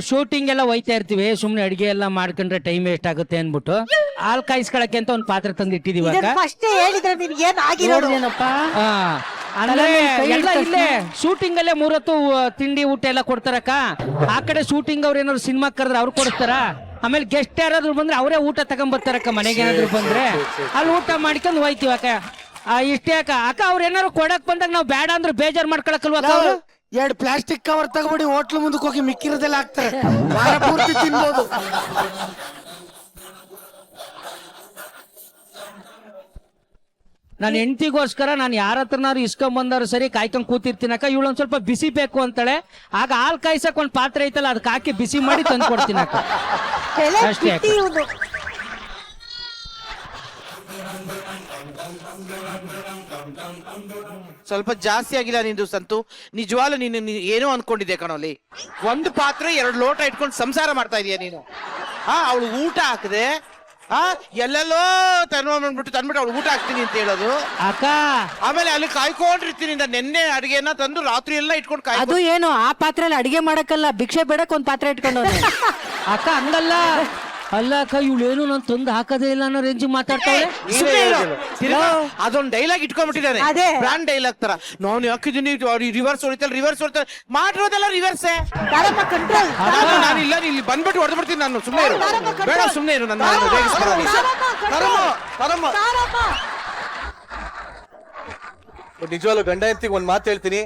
ಶೂಟಿಂಗ್ ಎಲ್ಲ ಹೋಯ್ತಾ ಇರ್ತೀವಿ, ಸುಮ್ನೆ ಅಡಿಗೆ ಎಲ್ಲ ಮಾಡ್ಕೊಂಡ್ರೆ ಟೈಮ್ ವೇಸ್ಟ್ ಆಗುತ್ತೆ ಅನ್ಬಿಟ್ಟು ಹಾಲ್ ಕಾಯಿಸ್ಕೊಳಕ್ಕೆ ಅಂತ ಒಂದ್ ಪಾತ್ರೆ ತಂದು ಇಟ್ಟಿದೀವಿ ಅಕ್ಕ. ಫಸ್ಟ್ ಹೇಳಿದ್ರೆ ನಿನ್ಗೆ ಏನ್ ಆಗಿರೋದು? ಹಾ, ಅಂದ್ರೆ ಎಲ್ಲ ಇಲ್ಲೇ ಶೂಟಿಂಗ್ ಅಲ್ಲೇ 3 ಹೊತ್ತು ತಿಂಡಿ ಊಟ ಎಲ್ಲ ಕೊಡ್ತಾರಕ್ಕ. ಆ ಕಡೆ ಶೂಟಿಂಗ್ ಅವ್ರು ಏನಾದ್ರು ಸಿನಿಮಾ ಕರೆದ್ರೆ ಅವ್ರು ಕೊಡಿಸ್ತಾರ. ಆಮೇಲೆ ಗೆಸ್ಟ್ ಯಾರಾದ್ರು ಬಂದ್ರೆ ಅವರೇ ಊಟ ತಗೊಂಬರ್ತಾರಕ್ಕ. ಮನೆಗೆ ಏನಾದ್ರು ಬಂದ್ರೆ ಅಲ್ಲಿ ಊಟ ಮಾಡ್ಕೊಂಡು ಹೋಯ್ತಿವಿ ಅಕ್ಕ. ಇಷ್ಟೇ ಅಕ್ಕ. ಅಕ್ಕ ಅವ್ರು ಏನಾದ್ರು ಕೊಡಕ್ ಬಂದಾಗ ನಾವು ಬೇಡ ಅಂದ್ರೆ ಬೇಜಾರ್ ಮಾಡ್ಕೊಳಕಲ್ವಾ ಅಕ್ಕ ಅವ್ರು? 2 ಪ್ಲಾಸ್ಟಿಕ್ ಕವರ್ ತಗೊಬಿಡಿ, ಹೋಟ್ಲು ಮುಂದಕ್ಕೆ ಹೋಗಿ ಮಿಕ್ಕಿರೋದೆಲ್ಲ ಹಾಕ್ತಾರೆ, ವಾರ ಪೂರ್ತಿ ತಿನ್ಬೋದು. ನನ್ನ ಹೆಂಡತಿಗೋಸ್ಕರ ನಾನು ಯಾರ ಹತ್ರನಾರು ಇಸ್ಕೊಂಡ್ ಬಂದಾರು ಸರಿ ಕಾಯ್ಕೊಂಡ್ ಕೂತಿರ್ತೀನಕ್ಕ. ಇವಳೊಂದ್ ಸ್ವಲ್ಪ ಬಿಸಿ ಬೇಕು ಅಂತಾಳೆ. ಆಗ ಹಾಲ್ ಕಾಯ್ಸಕ್ ಒಂದ್ ಪಾತ್ರೆ ಐತಲ್ಲ, ಅದಕ್ಕೆ ಹಾಕಿ ಬಿಸಿ ಮಾಡಿ ತಂದು ಕೊಡ್ತೀನಕ್ಕ. ತಲೆ ಅಷ್ಟೇ ಅಕ್ಕ. ಬಿಟ್ಟಿ ಇವ್ನು. ಸ್ವಲ್ಪ ಜಾಸ್ತಿ ಆಗಿಲ್ಲ ನಿಂದು ಸಂತು? ನಿಜವಾಗ್ಲೂ ನೀನು ಏನೋ ಅನ್ಕೊಂಡಿದ್ದೆ ಕಣೋಲಿ. 1 ಪಾತ್ರೆ 2 ಲೋಟ ಇಟ್ಕೊಂಡು ಸಂಸಾರ ಮಾಡ್ತಾ ಇದೀಯ ನೀನು. ಅವಳು ಊಟ ಹಾಕದೆ ಎಲ್ಲೆಲ್ಲೋ ತಂದ್ಬಿಟ್ಟು ಅವಳು ಊಟ ಹಾಕ್ತೀನಿ ಅಂತ ಹೇಳೋದು ಅಕ್ಕ. ಆಮೇಲೆ ಅಲ್ಲಿ ಕಾಯ್ಕೊಂಡಿರ್ತೀನಿ, ನೆನ್ನೆ ಅಡಿಗೆನ ತಂದು ರಾತ್ರಿ ಎಲ್ಲ ಇಟ್ಕೊಂಡು ಅದು ಏನು ಆ ಪಾತ್ರೆಯಲ್ಲಿ ಅಡಿಗೆ ಮಾಡಕ್ಕಲ್ಲ, ಭಿಕ್ಷೆ ಬೇಡಕ್ ಒಂದ್ ಪಾತ್ರೆ ಇಟ್ಕೊಂಡು ಅಕ್ಕ ಹಂಗಲ್ಲ. ಅಲ್ಲ ಅಕ್ಕ, ಇವಳೇನು ನಾನು ತಂದು ಹಾಕದೇ ಇಲ್ಲ ಅನ್ನೋ ರೇಂಜ್ ಮಾತಾಡ್ತಾಳೆ. ಅದೊಂದು ಡೈಲಾಗ್ ಇಟ್ಕೊಂಡ್ಬಿಟ್ಟಿದ್ದಾನೆ, ಅದೇ. ಬ್ರಾಂಡ್ ಡೈಲಾಗ್ ತರ. ನಾನು ಹಾಕಿದ್ದೀನಿ ರಿವರ್ಸ್ ಹೊಡಿತಾರೆ ಮಾಡಿರೋದೆಲ್ಲ ರಿವರ್ಸೇ. ತಾರಮ್ಮ ಕಂಟ್ರೋಲ್. ನಾನು ಇಲ್ಲ, ಇಲ್ಲಿ ಬಂದ್ಬಿಟ್ಟು ಹೊಡೆದ್ಬಿಡ್ತೀನಿ ನಾನು. ಸುಮ್ಮನೆ ಇರು, ಬೇಡ ಸುಮ್ಮನೆ ಇರು, ನನ್ನ ರೇಗಿಸ್ಬೇಡ ನೀನು. ನಿಜವಾಗ್ಲೂ ಗಂಡ ಹೆಂಡತಿಗೆ ಒಂದ್ ಮಾತು ಹೇಳ್ತೀನಿ,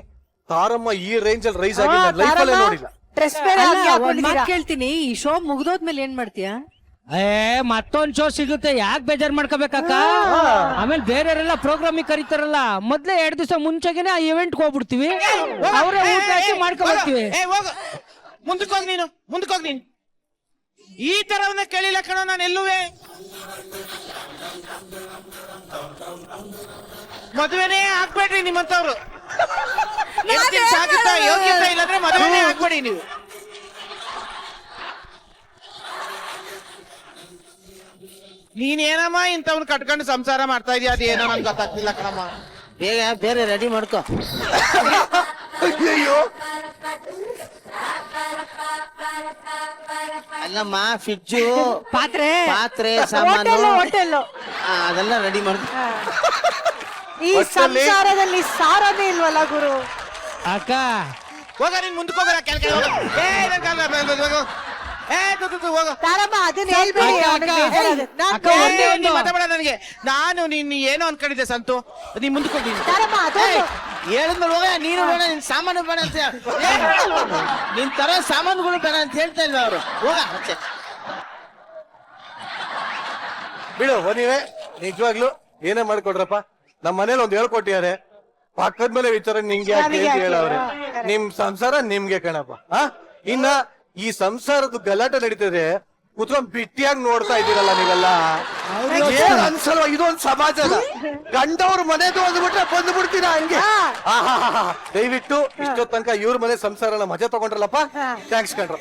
ತಾರಮ್ಮ ಈ ರೇಂಜ್ ಅಲ್ಲಿ ರೈಸ್ ಆಗಿ ನನ್ನ ಲೈಫಲ್ಲೇ ನೋಡಿಲ್ಲ. ಡ್ರೆಸ್ ಬೇರೆ ಹಾಕಿ ಒಂದ್ ಹಾಕೊಂಡಿದ್ದೀರಾ. ಮಾತ್ ಕೇಳ್ತೀನಿ, ಈ ಶೋ ಮುಗ್ದೋದ್ಮೇಲೆ ಏನ್ ಮಾಡ್ತೀಯಾ? ಮತ್ತೊಂದ್ ಶೋ ಸಿಗುತ್ತೆ, ಯಾಕೆ ಬೇಜಾರ್ ಮಾಡ್ಕೋಬೇಕಕ್ಕ? ಆಮೇಲೆ ಬೇರೆಯವರೆಲ್ಲ ಪ್ರೋಗ್ರಾಮಿಗೆ ಕರೀತಾರಲ್ಲ, ಮೊದ್ಲೇ 2 ದಿವಸ ಮುಂಚೆಗೆನೆ ಆ ಇವೆಂಟ್ ಹೋಗ್ಬಿಡ್ತೀವಿ, ಅವರೇ ಊಟ ಹಾಕಿ ಮಾಡ್ಕೊಬರ್ತೀವಿ. ಮುಂದಕ್ಕೆ ಹೋಗಿ ನೀನು ಈ ತರವನ್ನ ಕೇಳಿಲ್ಲ ಕಣ ನಾನು ಎಲ್ಲುವೆ. ಮದುವೆನೇ ಹಾಕ್ಬೇಡ್ರಿ ನಿಮ್ಮಂತವ್ರು. ಸಾಗುತ್ತಾ ಯೋಗ್ಯತೆ ಇಲ್ಲಂದ್ರೆ ಮದುವೆನೇ ಹಾಕ್ಬೇಡಿ ನೀವು. ನೀನೇನಮ್ಮ ಇಂಥವ್ನ ಕಟ್ಕೊಂಡು ಸಂಸಾರ ಮಾಡ್ತಾ ಇದೀಯ, ಅದೇನೋ ನನ್ಗೆ ಗೊತ್ತಾಗ್ತಿಲ್ಲ ಕಣಮ್ಮ. ಬೇಗ ಬೇರೆ ರೆಡಿ ಮಾಡ್ಕೋ. ಅಲ್ಲಮ್ಮ, ಫ್ರಿಡ್ಜು, ಪಾತ್ರೆ ಸಾಮಾನು ಹೋಟೆಲ್ ಅದೆಲ್ಲ ರೆಡಿ ಮಾಡ್ಕೊ. ಈ ಸಂಸಾರದಲ್ಲಿ ಸಾರನೇ ಇಲ್ವಲ್ಲ ಗುರು. ಅಕ್ಕ ಹೋಗ ನೀನ್ ಮುಂದಕ್ಕೆ ಹೋಗೋಣ, ಕೆಳಗೆ ಹೋಗ. ಹೋಗ. ತಾರಮ್ಮ ಅದನ್ನ ಹೇಳ್ಬೇಡಿ, ಅವ್ನಿಗೆ ಬೇಜಾರಾಗುತ್ತೆ. ಮಾತಾಡ ನನಗೆ. ನಾನು ನೀನ್ ಏನೋ ಅನ್ಕೊಂಡಿದ್ದೆ ಸಂತು, ನೀ ಮುಂದಕ್ಕೆ ಹೋಗಿ. ತಾರಮ್ಮ ಅದೊಂದು ಹೇಳಿದ್ಮೇಲೆ ಹೋಗ. ನೀನು ಬೇಡ, ನಿನ್ ಸಾಮಾನು ಬೇಡ ಅಂತ ನಿನ್ ತರ ಸಾಮಾನುಗಳು ಬೇಡ ಅಂತ ಹೇಳ್ತಾ ಇದ್ದ ಅವರು. ಹೋಗ ಆಚೆ. ಬಿಡು ನೀವೇ. ನಿಜವಾಗ್ಲು ಏನೇ ಮಾಡ್ಕೊಡ್ರಪ್ಪ, ನಮ್ಮ ಮನೇಲಿ ಒಂದ್ ಹೇಳ್ಕೊಟ್ಟಿದ್ದಾರೆ, ಪಕ್ಕದ ಮೇಲೆ ವಿಚಾರ ನಿಂಗೆ ಯಾಕೆ ಅಂತ ಹೇಳವ್ರೆ. ನಿಮ್ ಸಂಸಾರ ನಿಮ್ಗೆ ಕಣಪ್ಪ. ಇನ್ನ ಈ ಸಂಸಾರದ ಗಲಾಟೆ ನಡೀತದೆ, ಕುತ್ಕೊಂಡ್ ಬಿಟ್ಟಿಯಾಗಿ ನೋಡ್ತಾ ಇದ್ದೀರಲ್ಲ ನೀವೆಲ್ಲ. ಏನ್ ಅನ್ಸಲ್ವಾ? ಇದೊಂದು ಸಮಾಜದ ಗಂಡವ್ರ ಮನೆದು ಅಂದ್ಬಿಟ್ರೆ ಬಂದ್ಬಿಡ್ತೀರಾ ಹಂಗೆ. ದಯವಿಟ್ಟು ಇಷ್ಟೋ ತನಕ ಇವ್ರ ಮನೆ ಸಂಸಾರನ ಮಜಾ ತಗೊಂಡ್ರಲ್ಲಪ್ಪ. ಥ್ಯಾಂಕ್ಸ್ ಕಣ್ರ,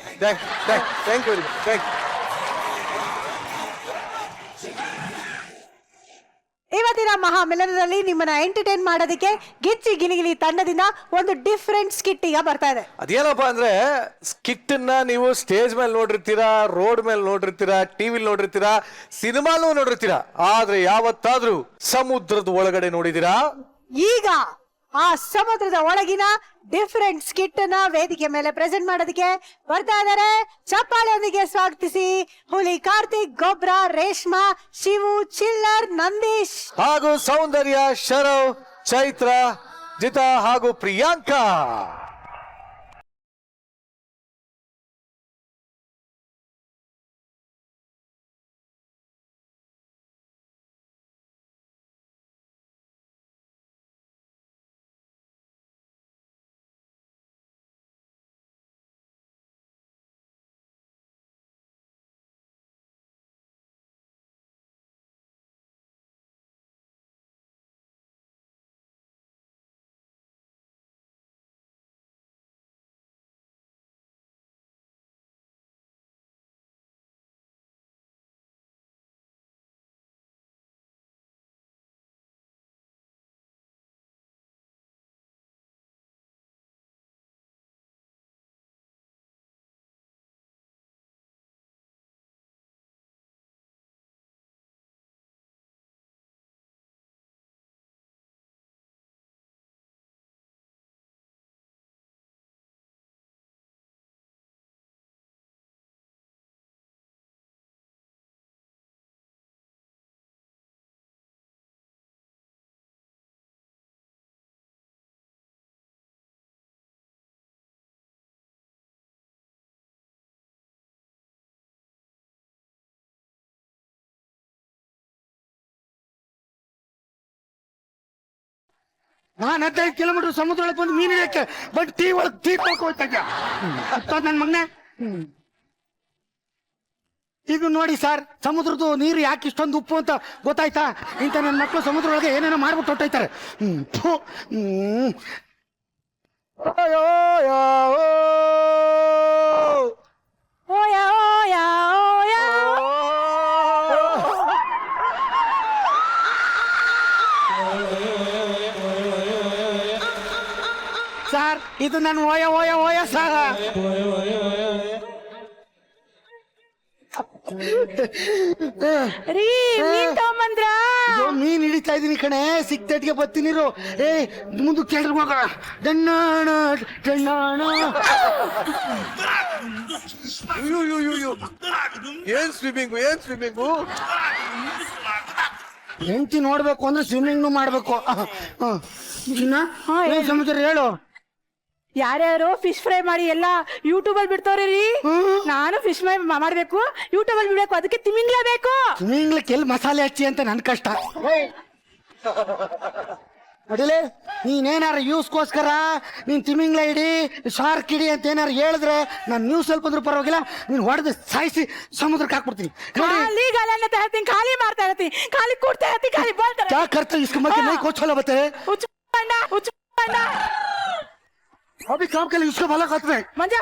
ಥ್ಯಾಂಕ್ ಯು. ಇವತ್ತಿನ ಮಹಾಮಿಲನದಲ್ಲಿ ನಿಮ್ಮನ್ನ ಎಂಟರ್ಟೈನ್ ಮಾಡೋದಕ್ಕೆ ಗಿಚ್ಚಿ ಗಿಲಿಗಿಲಿ ತಂಡದಿಂದ ಒಂದು ಡಿಫ್ರೆಂಟ್ ಸ್ಕಿಟ್ ಈಗ ಬರ್ತಾ ಇದೆ. ಅದೇನಪ್ಪ ಅಂದ್ರೆ, ಸ್ಕಿಟ್ ನ ನೀವು ಸ್ಟೇಜ್ ಮೇಲೆ ನೋಡಿರ್ತೀರಾ, ರೋಡ್ ಮೇಲೆ ನೋಡಿರ್ತೀರಾ, ಟಿವಿಲಿ ನೋಡಿರ್ತೀರಾ, ಸಿನಿಮಾಲೂ ನೋಡಿರ್ತೀರಾ, ಆದ್ರೆ ಯಾವತ್ತಾದ್ರೂ ಸಮುದ್ರದ ಒಳಗಡೆ ನೋಡಿದೀರಾ? ಈಗ ಆ ಸಮುದ್ರದ ಒಳಗಿನ ಡಿಫರೆಂಟ್ ಸ್ಕಿಟ್ ನ ವೇದಿಕೆ ಮೇಲೆ ಪ್ರೆಸೆಂಟ್ ಮಾಡೋದಕ್ಕೆ ಬರ್ತಾ ಇದ್ದಾರೆ. ಚಪ್ಪಾಳೆಯೊಂದಿಗೆ ಸ್ವಾಗತಿಸಿ ಹುಲಿ ಕಾರ್ತಿಕ್, ಗೊಬ್ರ, ರೇಷ್ಮಾ, ಶಿವು, ಚಿಲ್ಲರ್, ನಂದೀಶ್ ಹಾಗೂ ಸೌಂದರ್ಯ, ಶರವ್, ಚೈತ್ರ, ಜಿತಾ ಹಾಗೂ ಪ್ರಿಯಾಂಕಾ. ನಾನು 15 ಕಿಲೋಮೀಟರ್ ಸಮುದ್ರ ಒಳಗೆ ಬಂದು ಮೀನು ಹಿಡಿಯಕ್ಕೆ ಬಟ್ ಟೀ ಒಳಗೆ ಟೀ ಹೋಗ್ತಾ ನನ್ನ ಮಗನೇ. ಈಗ ನೋಡಿ ಸರ್, ಸಮುದ್ರದ್ದು ನೀರು ಯಾಕೆ ಇಷ್ಟೊಂದು ಉಪ್ಪು ಅಂತ ಗೊತ್ತಾಯ್ತಾ? ಇಂಥ ನನ್ನ ಮಕ್ಕಳು ಸಮುದ್ರ ಒಳಗೆ ಏನೇನೋ ಮಾಡ್ಬಿಟ್ಟು ಹೊಟ್ಟೋಯ್ತಾರೆ. ಓಯಾ ಓಯಾ ಓಯಾ ಸರ್, ಇದು ನನ್ನ ಓಯ ಓಯ ಓಯ ಸರ್. ರೀ ಮೀನ್ ತಗೊಂಬಂದ್ರ? ಮೀನ್ ಹಿಡಿತಾ ಇದೀನಿ ಕಣೆ, ಸಿಕ್ತಟ್ಗೆ ಬರ್ತೀನಿರು. ಮುಂದೆ ಕೇಳ್ರಿ ಹೋಗೋಣ. ಡಣ್ಣಾಣ ಡಣ್ಣಾಣ. ಏನ್ ಸ್ವಿಮ್ಮಿಂಗು ಹೆಂಡತಿ ನೋಡ್ಬೇಕು ಅಂದ್ರೆ ಸ್ವಿಮ್ಮಿಂಗ್ ಮಾಡ್ಬೇಕು. ಏನ್ ಸಮಾಚಾರ ಹೇಳು. ಯಾರ್ಯಾರು ಫಿಶ್ ಫ್ರೈ ಮಾಡಿ ಎಲ್ಲ ಯೂಟ್ಯೂಬ್ ಅಲ್ಲಿ ಬಿಡ್ತಾವ್ರಿ ರೀ. ನಾನು ಫಿಶ್ ಫ್ರೈ ಮಾಡ್ಬೇಕು, ಯೂಟ್ಯೂಬ್ ಅಲ್ಲಿ ಬಿಡ್ಬೇಕು, ಅದಕ್ಕೆ ತಿಮಿಂಗ್ಲೇ ಬೇಕು. ತಿಮಿಂಗ್ಲಕ್ಕೆ ಎಲ್ಲಿ ಮಸಾಲೆ ಹಚ್ಚಿ ಅಂತ ನನ್ ಕಷ್ಟ. ಅಡಿಲೆ, ನೀನೇನಾರ ಯೂಸ್ಗೋಸ್ಕರ ನೀನ್ ತಿಮಿಂಗ್ಲ ಇಡಿ ಶಾರ್ಕ್ ಇಡಿ ಅಂತ ಏನಾರು ಹೇಳಿದ್ರೆ ನಾನು ನ್ಯೂಸ್ ಸ್ವಲ್ಪ ಬಂದ್ರೂ ಪರವಾಗಿಲ್ಲ, ನೀನ್ ಹೊಡೆದು ಸಾಯಿಸಿ ಸಮುದ್ರಕ್ಕೆ ಹಾಕ್ಬಿಡ್ತೀನಿ. ಖಾಲಿ ಗಾಲನ್ನ ತರ್ತೀನಿ, ಖಾಲಿ ಮಾಡ್ತಾ ಇರ್ತೀನಿ, ಖಾಲಿ ಕೂಡ್ತಾ ಇರ್ತೀನಿ, ಖಾಲಿ ಬೋಲ್ತಾರೆ. क्या करते इसके मत नहीं कुछ होला बते ಹುಚ್ಚ ಬಣ್ಣ. अभी काम के लिए उसको भला करते हैं ಮಂಜ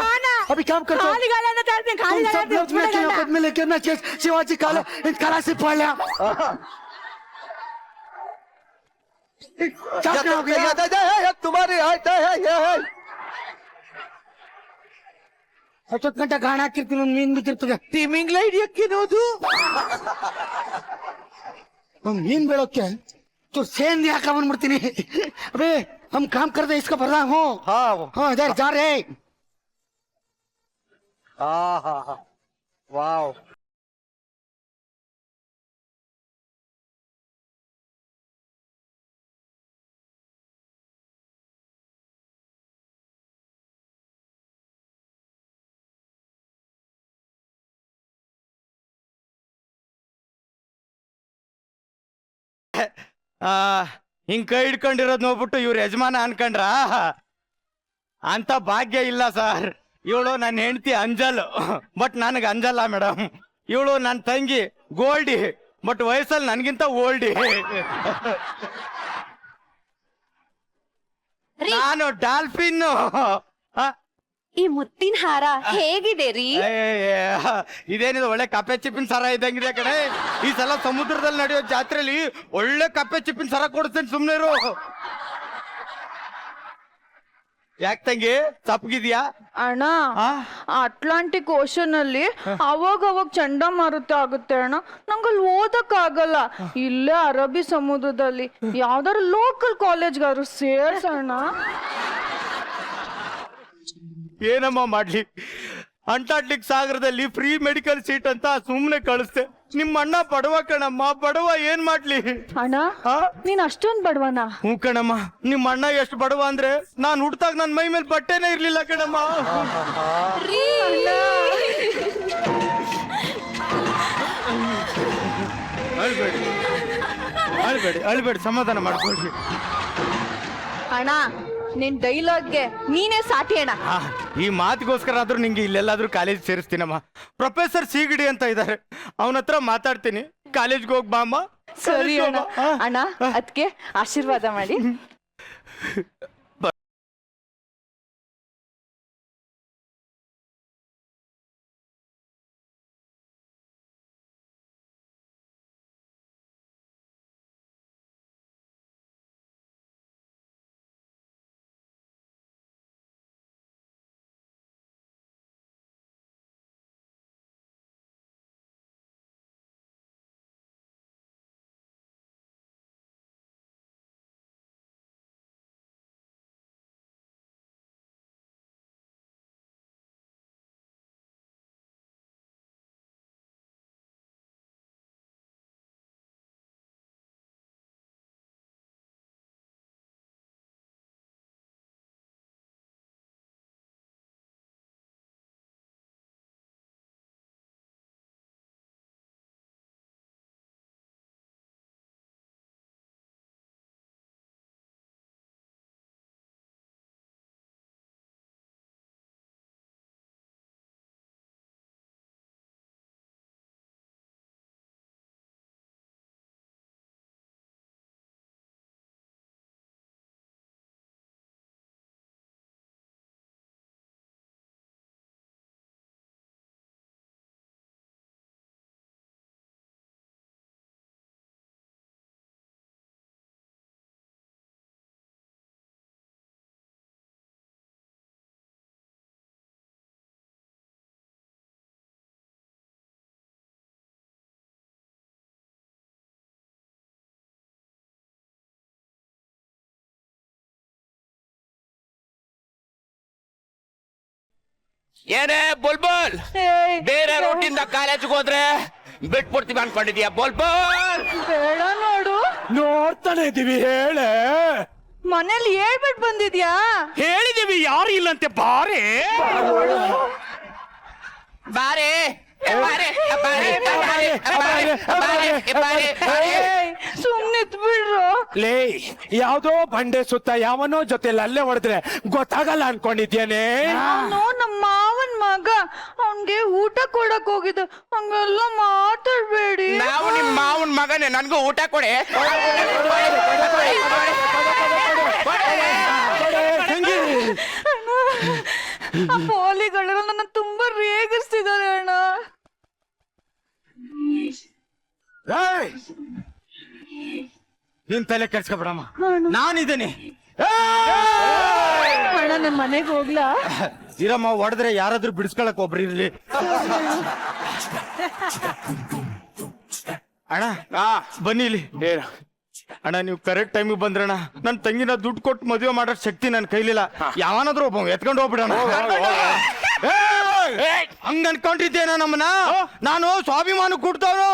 ಹೋನ. अभी काम करते ಖಾಲಿ ಗಾಲನ್ನ ತರ್ತೀನಿ, ಖಾಲಿ तुम सब लोग में क्या में लेके ना शिवाजी काला इन कला से पढ़ लिया. क्या हो गया तुम्हारी ಹತ್ತೊತ್ತು ಗಂಟೆ ಗಾಣ ಹಾಕಿರ್ತೀನಿ, ಒಂದು ಮೀನ್ ಬಿತ್ತಿರ್ತದೆ. ತಿಮಿಂಗ್ಲ ಹಿಡಿಯಕ್ಕೇನೋದು ಒಂದು ಮೀನ್ ಬೆಳೋಕ್ಕೆ ಸೇಂದಿ ಹಾಕ ಬಂದ್ಬಿಡ್ತೀನಿ. ಅಬೇ हम काम करते इसका भर रहा हूँ. हाँ इधर जा रहे. वाव. ಹಿಂಗ್ ಕೈ ಹಿಡ್ಕೊಂಡಿರೋದ್ ನೋಡ್ಬಿಟ್ಟು ಇವ್ರ ಯಜಮಾನ ಅನ್ಕೊಂಡ್ರ ಅಂತ ಭಾಗ್ಯ ಇಲ್ಲ ಸರ್. ಇವಳು ನನ್ನ ಹೆಂಡತಿ ಅಂಜಲ್, ಬಟ್ ನನಗೆ ಅಂಜಲ್ಲ ಮೇಡಮ್. ಇವಳು ನನ್ನ ತಂಗಿ ಗೋಲ್ಡಿ, ಬಟ್ ವಯಸ್ಸಲ್ಲಿ ನನ್ಗಿಂತ ಓಲ್ಡಿ. ನಾನು ಡಾಲ್ಫಿನ್. ಈ ಮುತ್ತಿನ ಹಾರ ಹೇಗಿದೆ ರೀ? ಇದೇನಿದೆ, ಒಳ್ಳೆ ಕಪ್ಪೆ ಚಿಪ್ಪಿನ ಸರ ಇದ್ದಂಗಿದೆ ಕಡೆ. ಈ ಸಲ ಸಮುದ್ರದಲ್ಲಿ ನಡೆಯೋ ಜಾತ್ರೆಲಿ ಒಳ್ಳೆ ಕಪ್ಪೆ ಚಿಪ್ಪಿನ ಸರ ಕೊಡ್ತೇನೆ, ಸುಮ್ನೆ ಇರು. ಯಾಕೆ ತಂಗಿ ತಪ್ಪಗಿದ್ಯಾ? ಅಣ್ಣ, ಅಟ್ಲಾಂಟಿಕ್ ಓಷನ್ ಅಲ್ಲಿ ಅವಾಗ ಚಂಡಮಾರುತ ಆಗುತ್ತೆ ಅಣ್ಣ. ನಂಗಲ್ಲಿ ಓದಕ್ ಆಗಲ್ಲ. ಇಲ್ಲೇ ಅರಬ್ಬಿ ಸಮುದ್ರದಲ್ಲಿ ಯಾವ್ದಾರು ಲೋಕಲ್ ಕಾಲೇಜ್ಗಾದ್ರು ಸೇರ್ಸಣ್ಣ. ಏನಮ್ಮ ಮಾಡ್ಲಿ, ಅಂಟಾರ್ಟಿಕ್ ಸಾಗರದಲ್ಲಿ ಫ್ರೀ ಮೆಡಿಕಲ್ ಸೀಟ್ ಅಂತ ಸುಮ್ನೆ ಕಳಿಸ್ತೆ. ನಿಮ್ಮ ಅಣ್ಣ ಬಡವ ಕಣಮ್ಮ, ಬಡವ, ಏನ್ ಮಾಡ್ಲಿ? ಅಣ್ಣ, ನೀನ್ ಅಷ್ಟೊಂದ್ ಬಡವನ? ಹ್ಞೂ ಕಣಮ್ಮ. ನಿಮ್ಮ ಅಣ್ಣ ಎಷ್ಟು ಬಡವ ಅಂದ್ರೆ ನಾನ್ ಹುಡ್ತಾಗ ನನ್ ಮೈ ಮೇಲೆ ಬಟ್ಟೆನೇ ಇರ್ಲಿಲ್ಲ ಕಣಮ್ಮ. ಅಳ್ಬೇಡಿ, ಸಮಾಧಾನ ಮಾಡ್ಕೊಳ್ರಿ. ಅಣ್ಣ, ನಿನ್ ಡೈಲಾಗ್ಗೆ ನೀನೇ ಸಾಟಿ ಅಣ್ಣ. ಈ ಮಾತಿಗೋಸ್ಕರ ಆದ್ರೂ ನಿಂಗೆ ಇಲ್ಲೆಲ್ಲಾದ್ರೂ ಕಾಲೇಜ್ ಸೇರಿಸ್ತೀನಮ್ಮ. ಪ್ರೊಫೆಸರ್ ಸೀಗಡಿ ಅಂತ ಇದ್ದಾರೆ, ಅವನ ಹತ್ರ ಮಾತಾಡ್ತೀನಿ. ಕಾಲೇಜ್ಗೆ ಹೋಗ್ ಬಾಮ್ಮ. ಸರಿ ಅಣ್ಣ. ಅಣ್ಣ, ಅದಕ್ಕೆ ಆಶೀರ್ವಾದ ಮಾಡಿ. ಏನೇ ಬುಲ್ಬುಲ್ ಬೇರೆ ರೂಟಿಂದ ಕಾಲೇಜ್ಗೆ ಹೋದ್ರೆ ಬಿಟ್ಬಿಡ್ತೀವಿ ಅನ್ಕೊಂಡಿದ್ಯಾ ಬುಲ್ಬುಲ್? ಬೇಡ ನೋಡು, ನೋಡ್ತಾನೆ ಇದೀವಿ ಹೇಳೆ. ಮನೇಲಿ ಹೇಳ್ಬಿಟ್ ಬಂದಿದ್ಯಾ? ಹೇಳಿದೀವಿ ಯಾರು ಇಲ್ಲಂತೆ ಬಾರೆ. ಬಾರೆ ಸುಮ್ನಿತ್ ಬಿಡ್ರು. ಲೇ ಯಾವ್ದೋ ಬಂಡೆ ಸುತ್ತ ಯಾವನೋ ಜೊತೆ ಅಲ್ಲೇ ಹೊಡೆದ್ರೆ ಗೊತ್ತಾಗಲ್ಲ ಅನ್ಕೊಂಡಿದ್ಯೇನೆ. ಅವನು ನಮ್ಮ ಮಾವನ್ ಮಗ, ಅವನ್ಗೆ ಊಟ ಕೊಡಕ್ ಹೋಗಿದ್ದ, ಹಂಗೆಲ್ಲ ಮಾತಾಡ್ಬೇಡಿ. ನಾವು ನಿಮ್ಮ ಮಾವನ್ ಮಗನೇ, ನನ್ಗೂ ಊಟ ಕೊಡೆ. ಆ ಪೋಲಿಗಳು ನನ್ನ ತುಂಬಾ ರೇಗಿಸ್ತಿದ್ದಾರೆ ಅಣ್ಣ. ನಿನ್ ತಲೆ ಕೆಡ್ಸ್ಕೊಬಿಡಮ್ಮ, ನಾನಿದ್ದೀನಿ. ಅಣ್ಣ ನನ್ ಮನೆಗ್ ಹೋಗ್ಲಾ? ಇರಮ್ಮ, ಹೊಡೆದ್ರೆ ಯಾರಾದ್ರೂ ಬಿಡಿಸ್ಕೊಳಕ್ ಒಬ್ರು ಇರ್ಲಿ. ಅಣ್ಣ ಬನ್ನಿ ಇಲ್ಲಿ. ಅಣ್ಣ ನೀವು ಕರೆಕ್ಟ್ ಟೈಮಿಗೆ ಬಂದ್ರಣ್ಣ. ನನ್ ತಂಗಿನ ದುಡ್ಡು ಕೊಟ್ಟು ಮದುವೆ ಮಾಡೋ ಶಕ್ತಿ ನನ್ ಕೈಲಿಲ್ಲ. ಯಾವನಾದ್ರೂ ಒಬ್ಬ ಎತ್ಕೊಂಡು ಹೋಗ್ಬಿಡೋಣ. ಹಂಗ ಅನ್ಕೊಂಡಿದ್ದೇನ ನಮ್ಮನ್ನ? ನಾನು ಸ್ವಾಭಿಮಾನ ಕೊಡ್ತವನು.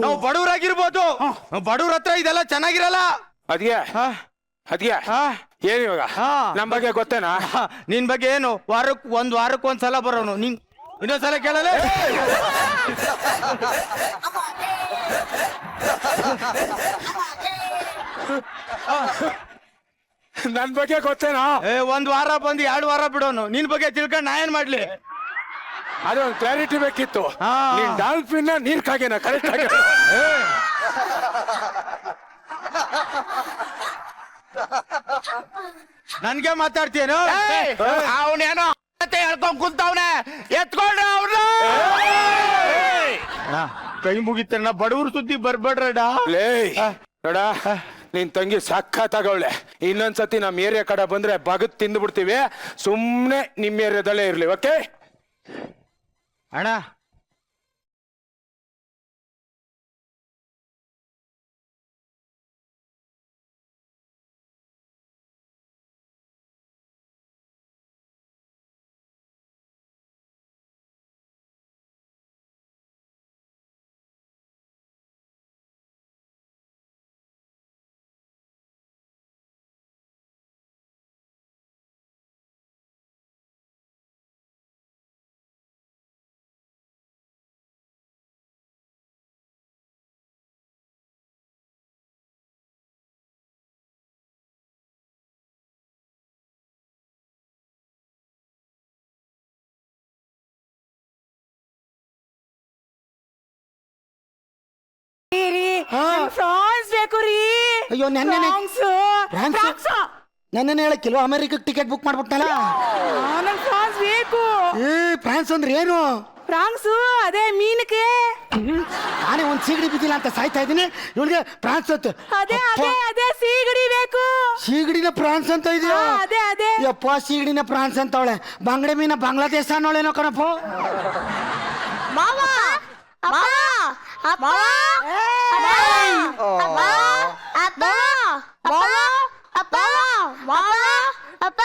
ನಾವು ಬಡವರಾಗಿರ್ಬೋದು, ಬಡವ್ರ ಹತ್ರ ಇದೆಲ್ಲ ಚೆನ್ನಾಗಿರಲ್ಲ. ಅದ್ಯಾ ಏನ್ ಇವಾಗ ನಮ್ ಬಗ್ಗೆ ಗೊತ್ತೇನಾ? ನಿನ್ ಬಗ್ಗೆ ಏನು? ಒಂದ್ ವಾರಕ್ಕೆ ಒಂದ್ಸಲ ಬರೋನು. ನಿನ್ ಇನ್ನೊಂದ್ಸಲ ಕೇಳಲ್ಲ. ನನ್ ಬಗ್ಗೆ ಗೊತ್ತೇನಾ? ಒಂದ್ ವಾರ ಬಂದು 2 ವಾರ ಬಿಡೋನು. ನಿನ್ ಬಗ್ಗೆ ತಿಳ್ಕೊಂಡ್ ನಾ ಏನ್ ಮಾಡ್ಲಿ? ಅದೊಂದು ಕ್ಲಾರಿಟಿ ಬೇಕಿತ್ತು. ನೀನ್ ಡಾಲ್ಫಿನ್ ನೀರ್ ಕಾಗೇನ ಕರೆಕ್ಟ್ ಆಗಿ? ನನ್ಗೆ ಮಾತಾಡ್ತೀಯೇನು? ಅವನೇನೋ ಹೇಳ್ಕೊಂಡ್ ಕುಂತವ್ನೆ, ಎತ್ಕೊಂಡ್ರ ಅವ್ರ. ಕೈ ಮುಗಿತಣ್ಣ, ಬಡವ್ರ ಸುದ್ದಿ ಬರ್ಬೇಡ್ರಡ. ನೋಡ, ನಿನ್ ತಂಗಿ ಸಖತ್ತಾಗವಳೆ. ಇನ್ನೊಂದ್ಸತಿ ನಮ್ ಏರಿಯಾ ಕಡೆ ಬಂದ್ರೆ ಬಗದ್ ತಿಂದು ಬಿಡ್ತೀವಿ. ಸುಮ್ನೆ ನಿಮ್ ಏರಿಯಾದಲ್ಲೇ ಇರ್ಲಿ, ಓಕೆ ಅಣ್ಣ? ಫ್ರಾನ್ಸ್ ಬೇಕು ರೀ. ಅಯ್ಯೋ ನೆನ್ನೆ ಹೇಳಕ್ಕಿಲ್ವ ಅಮೆರಿಕಕ್ಕೆ ಟಿಕೆಟ್ ಬುಕ್ ಮಾಡ್ಬಿಟ್ನಲ್ಲ. ನಂಗೆ ಫ್ರಾನ್ಸ್ ಬೇಕು. ಫ್ರಾನ್ಸ್ ಅಂದ್ರೆ ಏನು? ಫ್ರಾನ್ಸ್ ಅದೇ ಮೀನಕ್ಕೆ. ನಾನೇ ಒಂದ್ ಸೀಗಡಿ ಬಿದ್ದಿಲ್ಲ ಅಂತ ಸಾಯ್ತಾ ಇದ್ದೀನಿ. ಇವಳಿಗೆ ಫ್ರಾನ್ಸ್ ಅಂತ. ಅದೇ ಸೀಗಡಿ ಬೇಕು. ಸೀಗಡಿನ ಫ್ರಾನ್ಸ್ ಅಂತ ಇದೆಯಾ? ಅದೇ ಯಪ್ಪ, ಸೀಗಡಿನ ಫ್ರಾನ್ಸ್ ಅಂತ ಅವಳೆ. ಬಂಗಡೆ ಮೀನ ಬಾಂಗ್ಲಾದೇಶ ಅನ್ನೋಳೇನೋ ಕಣಪ್ಪ. ಮಾವ ಅಪ್ಪ ಅಪ್ಪ ಅಪ್ಪ ಅಪ್ಪ ಅಪ್ಪ ಅಪ್ಪ ಅಪ್ಪ.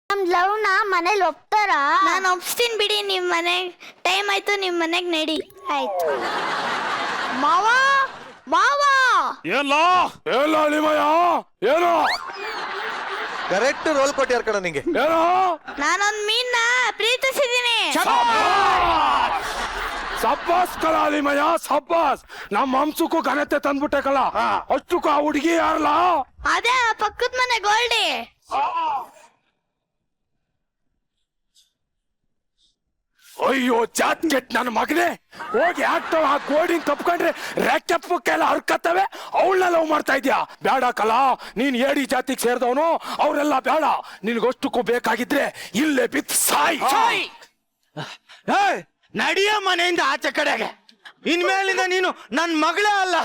ನಮ್ ಲವ್ನ ಮನೇಲಿ ಒಪ್ತಾರಾ? ನಾನು ಒಪ್ಸ್ತೀನಿ ಬಿಡಿ. ನಿಮ್ ಮನೆಗ್ ಟೈಮ್ ಆಯ್ತು, ನಿಮ್ ಮನೆಗ್ ನಡಿ. ಆಯ್ತು ಮಾವ. ಕರೆಕ್ಟ್ ರೋಲ್ ಕೊಟ್ಟಿಯಾರ ಕಣ ನಿಂಗೆ. ನಾನೊಂದ್ ಮೀನ್ನ ಸಬ್ಬಾಸ್ ಕಲ ಅಲಿಮಯ್ಯ ಸಬ್ಬಾಸ್. ನಮ್ಮ ಹಂಸಕ್ಕೂ ಘನತೆ ತಂದ್ಬಿಟ್ಟೆ ಕಲ. ಅಷ್ಟಕ್ಕೂ ಆ ಹುಡುಗಿ ಯಾರಲ್ಲ? ಅದೇ ಪಕ್ಕದ ಮನೆ ಗೋಲ್ಡಿ. ಅಯ್ಯೋ ಜಾತ್ ಕೆಟ್ ನನ್ನ ಮಗನೇ, ಹೋಗಿ ಆಗ್ತಾವ ಆ ಗೋಡಿನ ತಪ್ಕೊಂಡ್ರೆ ರೆಕ್ಕೆಪ್ಪಕ್ಕೆಲ್ಲ ಹರ್ಕತ್ತವೆ. ಅವಳನ್ನ ಲವ್ ಮಾಡ್ತಾ ಇದ್ಯಾ? ಬೇಡ ಕಲಾ, ನೀನ್ ಏಡಿ ಜಾತಿಗೆ ಸೇರಿದವನು. ಅವರೆಲ್ಲ ಬೇಡ. ನಿನ್ಗಷ್ಟಕ್ಕೂ ಬೇಕಾಗಿದ್ರೆ ಇಲ್ಲೇ ಬಿತ್ತು ಸಾಯ್. ನಡಿಯ ಮನೆಯಿಂದ ಆಚೆ ಕಡೆಗೆ. ಇನ್ಮೇಲಿಂದ ನೀನು ನನ್ ಮಗಳೇ ಅಲ್ಲ.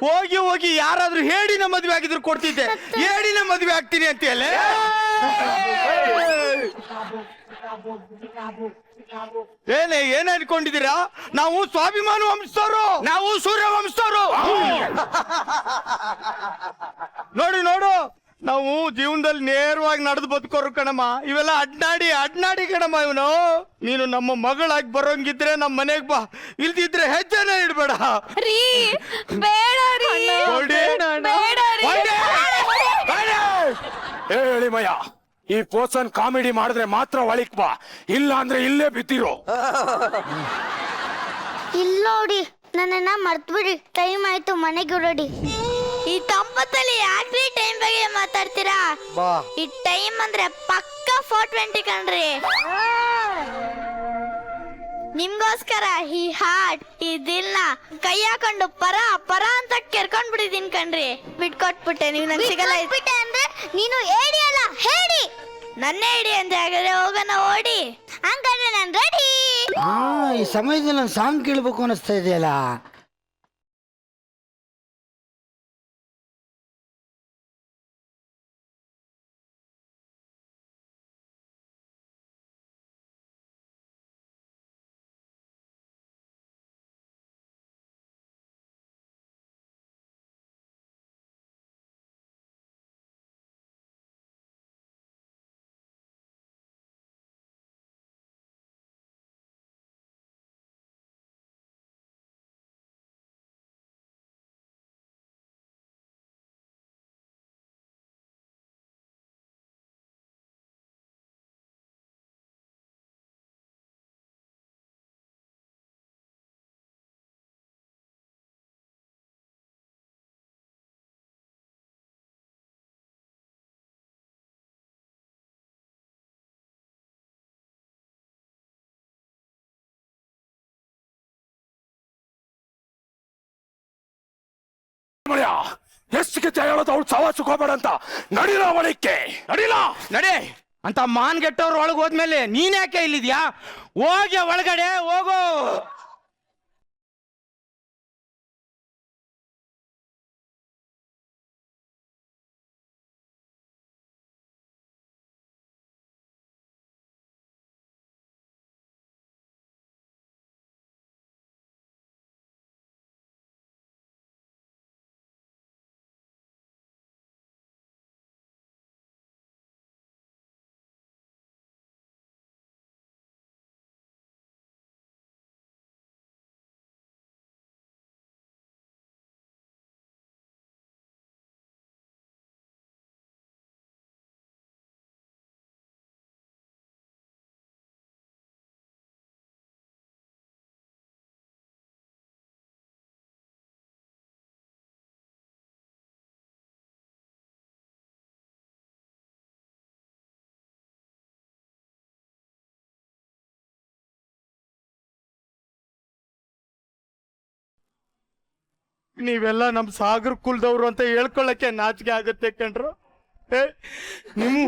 ಹೋಗಿ ಹೋಗಿ ಯಾರಾದ್ರೂ ಹೇಡಿನ ಮದ್ವೆ ಆಗಿದ್ರು ಕೊಡ್ತಿದ್ದೆ, ಹೇಡಿನ ಮದ್ವೆ ಆಗ್ತೀನಿ ಅಂತೀಯಲ್ಲ. ಏನ್ ಅನ್ಕೊಂಡಿದ್ದೀರಾ? ನಾವು ಸ್ವಾಭಿಮಾನ ವಂಶದವರು, ನಾವು ಸೂರ್ಯ ವಂಶದವರು. ನೋಡು ನಾವು ಜೀವನದಲ್ಲಿ ನೇರವಾಗಿ ನಡೆದು ಬದುಕೋರು ಕಣಮ್ಮ. ಇವೆಲ್ಲ ಅಡ್ನಾಡಿ ಕಣಮ್ಮ. ಇವನು ನೀನು ನಮ್ಮ ಮಗಳಾಗಿ ಬರೋಂಗಿದ್ರೆ ನಮ್ಮ ಮನೆಗ್ ಬಾ, ಇಲ್ದಿದ್ರೆ ಹೆಜ್ಜೆನೇ ಇಡ್ಬೇಡ. ಹೇಳಿಮಯ್ಯ, ಈ ಪೋಸನ್ ಕಾಮಿಡಿ ಮಾಡಿದ್ರೆ ಮಾತ್ರ ಒಳಿಕ್ ಬಾ, ಇಲ್ಲ ಅಂದ್ರೆ ಇಲ್ಲೇ ಬಿದ್ದಿರೋ. ಇಲ್ಲ ನೋಡಿ, ನನ್ನನ್ನ ಮರ್ತ್ಬಿಡಿ. ಟೈಮ್ ಆಯ್ತು, ಮನೆಗೆ ಹೊರಡಿ. ಈ ತಂಪತ್ತಲ್ಲಿ ಯಾಕ್ರಿ ಟೈಮ್ ಬಗ್ಗೆ ಮಾತಾಡ್ತೀರಾ? ಈ ಟೈಮ್ ಅಂದ್ರೆ ಪಕ್ಕ 4:20 ಕಣ್ರಿ. ನಿಮ್ಗೋಸ್ಕರ ಈ ಹಾರ್ಟ್ ಈ ದಿಲ್ನ ಕೈ ಹಾಕೊಂಡು ಪರ ಅಂತ ಕೆರ್ಕೊಂಡ್ ಬಿಟ್ಟಿದೀನಿ ಕಣ್ರಿ. ಬಿಟ್ಕೊಟ್ಬಿಟ್ಟೆ, ನೀವು ನಂಗೆ ಸಿಗಲ್ಲ ಅಂದ್ರೆ ನೀನು ಏಡಿ ಅಲ್ಲ ಹೇಳಿ. ನನ್ನೇ ಇಡಿ ಅಂತ ಹಾಗಾದ್ರೆ ಹೋಗೋಣ, ಓಡಿ. ಹಂಗಾದ್ರೆ ನಾನು ರೆಡಿ. ಈ ಸಮಯದಲ್ಲಿ ನಾನು ಸಾಂಗ್ ಕೇಳ್ಬೇಕು ಅನಿಸ್ತಾ ಇದೆಯಲ್ಲ. ಎಷ್ಟು ಗೆಜ್ಜೆ ಹೇಳೋದು ಅವಳು ಸವಾಸಕ್ಕೆ ಹೋಗ್ಬೇಡ ಅಂತ. ನಡಿಲ ಒಳಕ್ಕೆ, ನಡೆ ಅಂತ ಮಾನ್ಗೆಟ್ಟವ್ರ ಒಳಗೆ ಹೋದ್ಮೇಲೆ ನೀನ್ ಯಾಕೆ ಇಲ್ಲಿದ್ಯಾ? ಹೋಗ್ಯ ಒಳಗಡೆ ಹೋಗೋ. ನೀವೆಲ್ಲ ನಮ್ ಸಾಗರ್ ಕುಲದವ್ರು ಅಂತ ಹೇಳ್ಕೊಳ್ಳಕ್ಕೆ ನಾಚಿಕೆ ಆಗುತ್ತೆ ಕಣ್ರು. ನೀವು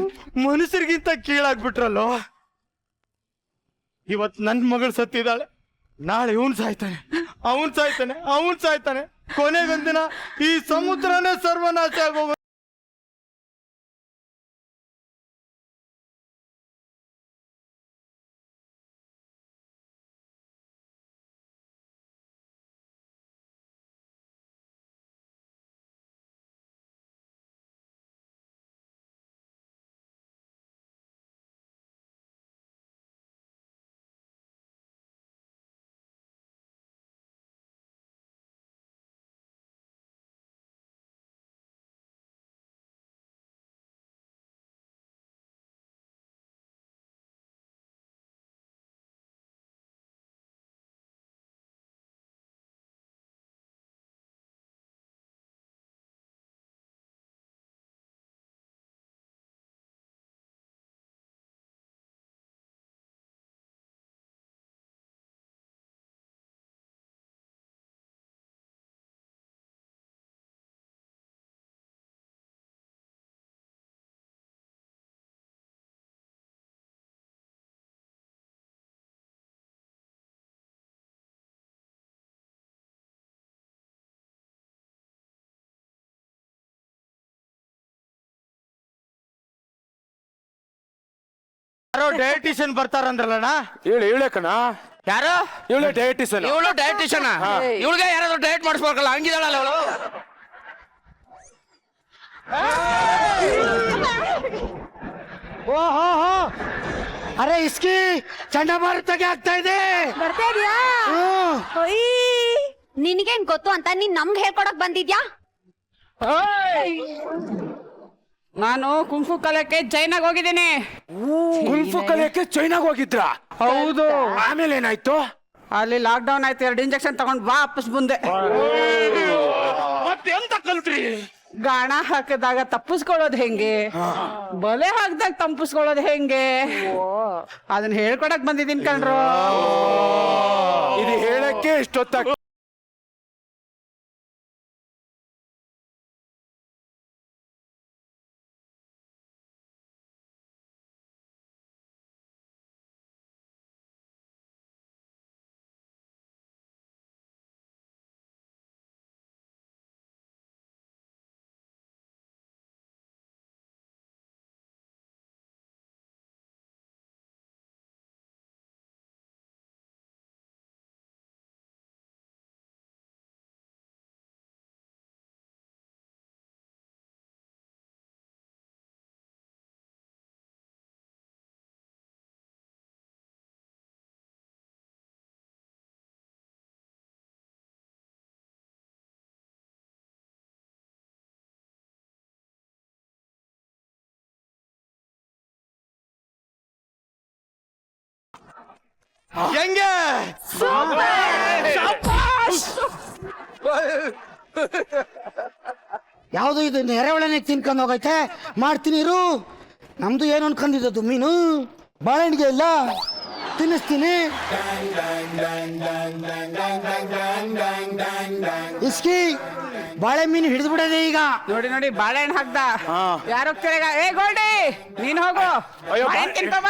ಮನುಷ್ಯರಿಗಿಂತ ಕೀಳಾಗ್ಬಿಟ್ರಲ್ಲೋ. ಇವತ್ ನನ್ ಮಗಳು ಸತ್ತಿದ್ದಾಳೆ, ನಾಳೆ ಇವನ್ ಸಾಯ್ತಾನೆ. ಕೊನೆಗೊಂದಿನ ಈ ಸಮುದ್ರನೇ ಸರ್ವನಾಶ ಆಗೋಗ. ಯಾರೋ ಡಯಟಿಷಿಯನ್ ಬರ್ತಾರಂದ್ರಲ್ಲಣ್ಣ. ಇವಳೆ ಕಣ, ಯಾರು? ಇವಳೆ ಡಯಟಿಷನ್. ಇವಳು ಡಯಟಿಷಿಯನ್. ಇವಳಿಗೆ ಯಾರಾದ್ರೂ ಡಯಟ್ ಮಾಡಿಸ್ಬೇಕಲ್ಲ, ಹಂಗಿದಾಳಲ್ಲ ಅವಳು. ಓಹೋ ಅರೆ ಇಸ್ಕಿ ಚಂಡಮಾರುತಕ್ಕೆ ಆಗ್ತಾ ಇದೆ. ಬರ್ತಾ ಇದ್ಯಾ? ನಿನ್ಗೇನ್ ಗೊತ್ತು ಅಂತ ನೀನ್ ನಮ್ಗೆ ಹೇಳ್ಕೊಡಕ್ ಬಂದಿದ್ಯಾ? ನಾನು ಕುಂಫು ಕಲಿಯಕ್ಕೆ ಚೈನಾಗ ಹೋಗಿದ್ದೀನಿ. ಕುಲ್ಫು ಕಲಿಯಕ್ಕೆ ಚೈನಾಗ ಹೋಗಿದ್ರ? ಹೌದು. ಆಮೇಲೆ ಏನಾಯ್ತು? ಅಲ್ಲಿ ಲಾಕ್ ಡೌನ್ ಆಯ್ತು, 2 ಇಂಜೆಕ್ಷನ್ ತಗೊಂಡ್ ವಾಪಸ್ ಬಂದೆ. ಮತ್ತೆ ಎಂತ ಕಲ್ತ್ರಿ? ಗಾಣ ಹಾಕಿದಾಗ ತಪ್ಪಿಸ್ಕೊಳ್ಳೋದು ಹೆಂಗೆ, ಬಲೆ ಹಾಕಿದಾಗ ತಪ್ಪಿಸ್ಕೊಳ್ಳೋದು ಹೆಂಗೆ, ಅದನ್ನ ಹೇಳ್ಕೊಡಕ್ ಬಂದಿದ್ದೀನಿ ಕಣ್ರು. ಇದು ಹೇಳಕ್ಕೆ ಇಷ್ಟೊತ್ತ ಹೆಂಗೆ? ಯಾವುದು ಇದು ಎರೆಹುಳನೆ ತಿನ್ಕೊಂಡು ಹೋಗೈತೆ. ಮಾಡ್ತೀನಿ ಇರು. ನಮ್ದು ಏನು ಅನ್ಕೊಂಡಿದ್ದು ಮೀನು ಬಾಳೆಹಣ್ಣಿಗೆ ಇಲ್ಲ, ತಿನ್ನಿಸ್ತೀನಿ. ಇಸ್ಕಿ ಬಾಳೆ ಮೀನು ಹಿಡಿದು ಬಿಡದೆ ಈಗ. ನೋಡಿ ನೋಡಿ ಬಾಳೆಹಣ್ಣು ಹಾಕ್ದ. ಯಾರು ಹೋಗ್ತೀರ ಈಗ? ಏ ಗೋಲ್ಡಿ, ನೀನ್ ಹೋಗು, ಬಾಳೆಹಣ್ಣು ತಿನ್ಕೊಂಬ.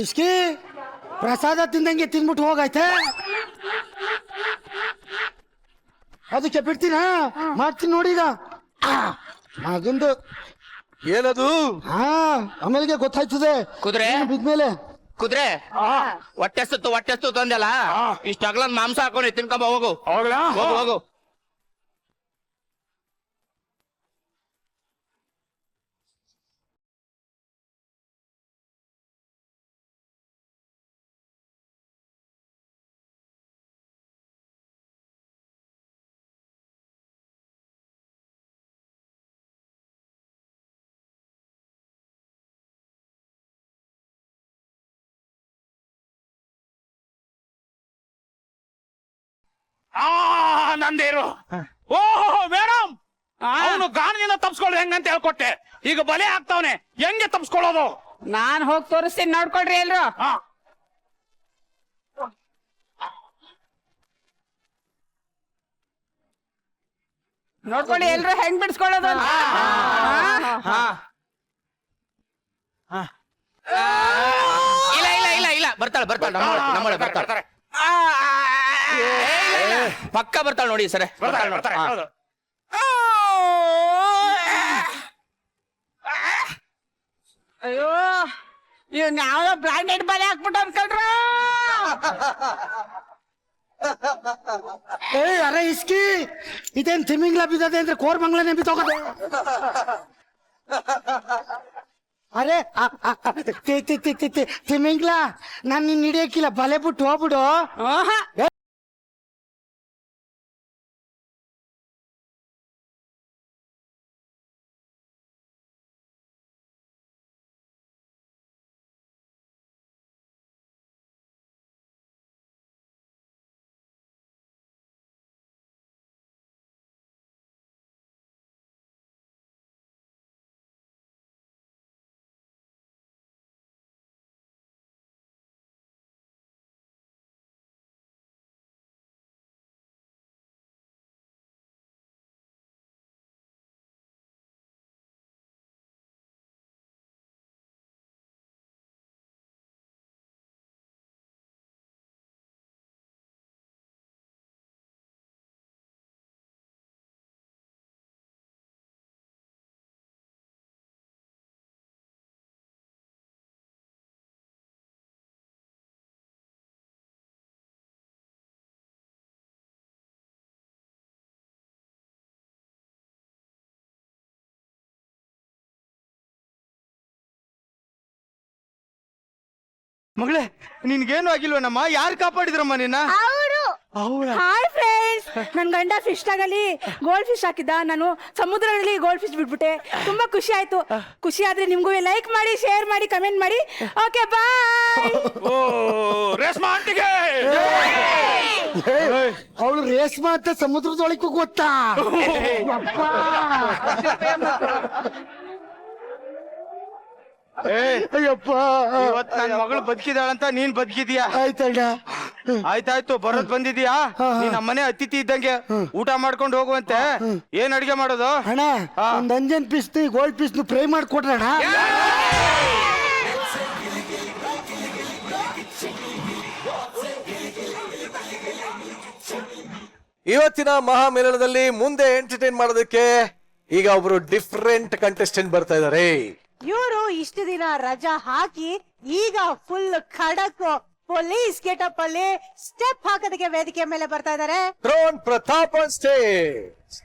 ಇಸ್ಕಿ ಪ್ರಸಾದ ತಿಂದಂಗೆ ತಿನ್ಬಿಟ್ಟು ಹೋಗೈತೆ. ಅದಕ್ಕೆ ಬಿಡ್ತೀನ, ಮಾಡ್ತೀನಿ ನೋಡಿ ಈಗ. ಮಗಂದು ಏನದು? ಆಮೇಲೆ ಗೊತ್ತಾಯ್ತದೆ. ಕುದುರೆ ಬಿದ್ಮೇಲೆ ಕುದುರೆ ಹೊಟ್ಟೆ ಸುತ್ತು ಅಂದಲ್ಲ, ಇಷ್ಟ ಅಗಲ ಮಾಂಸ ಹಾಕೊಂಡು ತಿನ್ಕೊಂಬ ಹೋಗು. ಹೋಗ್ಲಾ? ಹೋಗು ಹೋಗು. ನಂದೇರು. ಓಹೋ ಮೇಡಮ್, ಅವನು ಗಾಣದಿಂದ ತಪ್ಸ್ಕೊಳ್ಳೋದು ಹೆಂಗಂತ ಹೇಳ್ಕೊಟ್ಟೆ. ಈಗ ಬಲೆ ಆಗ್ತಾವನೆ, ಹೆಂಗೆ ತಪ್ಸ್ಕೊಳ್ಳೋದು? ನಾನ್ ಹೋಗಿ ತೋರಿಸ್ತೀನಿ, ನೋಡ್ಕೊಳ್ರಿ ಎಲ್ರು. ನೋಡ್ಕೊಳ್ಳಿ ಎಲ್ರು ಹೆಂಗ್ ಬಿಡಿಸ್ಕೊಳ್ಳೋದು. ಇಲ್ಲ ಇಲ್ಲ ಇಲ್ಲ ಇಲ್ಲ, ಬರ್ತಾಳೆ ನಮ್ಮಳೆ ಬರ್ತಾಳೆ. ಪಕ್ಕ ಬರ್ತಾಳೆ ನೋಡಿ ಸರ್. ಅಯ್ಯೋ, ಇವ್ನ ಯಾವ್ದೋ ಬ್ರಾಂಡೆಡ್ ಬಲೆ ಹಾಕ್ಬಿಟ್ಟು ಅನ್ಕೊಂಡ್ರ. ಅರೆ ಇಸ್ಕಿ ಇದೇನ್ ತಿಮಿಂಗ್ಲ ಬಿದ್ದದೆ ಅಂದ್ರೆ ಕೋರ್ಮಂಗ್ಲನೆ ಬಿದ್ದೋಗದೆ. ಅರೆ ತಿಮಿಂಗ್ಲ, ನಾನು ನಿನ್ನ ಹಿಡಿಯಕ್ಕಿಲ್ಲ, ಬಲೆ ಬಿಟ್ಟು ಹೋಗ್ಬಿಡು. ಮಗಳೇ ನಿನ್ಗೇನು ಆಗಿಲ್ವನಮ್ಮ? ಯಾರು ಕಾಪಾಡಿದ್ರಮ್ಮ ನಿನ್ನ? ಹಾಯ್ ಫ್ರೆಂಡ್ಸ್, ನನ್ ಗಂಡ ಫಿಶ್ ಆಗಲಿ ಗೋಲ್ಡ್ ಫಿಶ್ ಹಾಕಿದ್ದ. ನಾನು ಸಮುದ್ರದಲ್ಲಿ ಗೋಲ್ಡ್ ಫಿಶ್ ಬಿಟ್ಬಿಟ್ಟೆ. ತುಂಬಾ ಖುಷಿ ಆಯ್ತು. ಖುಷಿ ಆದ್ರೆ ನಿಮ್ಗೂ ಲೈಕ್ ಮಾಡಿ, ಶೇರ್ ಮಾಡಿ, ಕಮೆಂಟ್ ಮಾಡಿ. Okay bye. ರೇಷ್ಮಾ ಆಂಟಿಗೆ ಅವಳು ರೇಷ್ಮಾ ಅಂತ ಸಮುದ್ರದೊಳಗೂ ಗೊತ್ತಾ? ಅಯ್ಯಪ್ಪ, ಇವತ್ತು ನನ್ನ ಮಗಳು ಬದುಕಿದಾಳಂತ ನೀನ್ ಬದುಕಿದ್ಯಾ? ಆಯ್ತಣ್ಣ. ಆಯ್ತಾಯ್ತು, ಬರೋದ್ ಬಂದಿದ್ಯಾ? ನೀನ್ ನಮ್ಮನೆ ಅತಿಥಿ ಇದ್ದಂಗೆ ಊಟ ಮಾಡ್ಕೊಂಡು ಹೋಗುವಂತೆ. ಏನ್ ಅಡಿಗೆ ಮಾಡೋದು? ಅಣ್ಣ, ಒಂದ್ ಅಂಜನ್ ಪೀಸ್ ಗೋಲ್ಡ್ ಪೀಸ್ ಫ್ರೈ ಮಾಡ್ಕೊಡ್ರಣ್ಣ. ಇವತ್ತಿನ ಮಹಾಮೇಳನದಲ್ಲಿ ಮುಂದೆ ಎಂಟರ್ಟೈನ್ ಮಾಡೋದಕ್ಕೆ ಈಗ ಒಬ್ರು ಡಿಫ್ರೆಂಟ್ ಕಂಟೆಸ್ಟೆಂಟ್ ಬರ್ತಾ ಇದಾರೆ. ಇವರು ಇಷ್ಟು ದಿನ ರಜಾ ಹಾಕಿ ಈಗ ಫುಲ್ ಖಡಕ್ ಪೊಲೀಸ್ ಗೆಟಪ್ ಅಲ್ಲಿ ಸ್ಟೆಪ್ ಹಾಕೋದಕ್ಕೆ ವೇದಿಕೆ ಮೇಲೆ ಬರ್ತಾ ಇದಾರೆ. Drone Pratap on stage.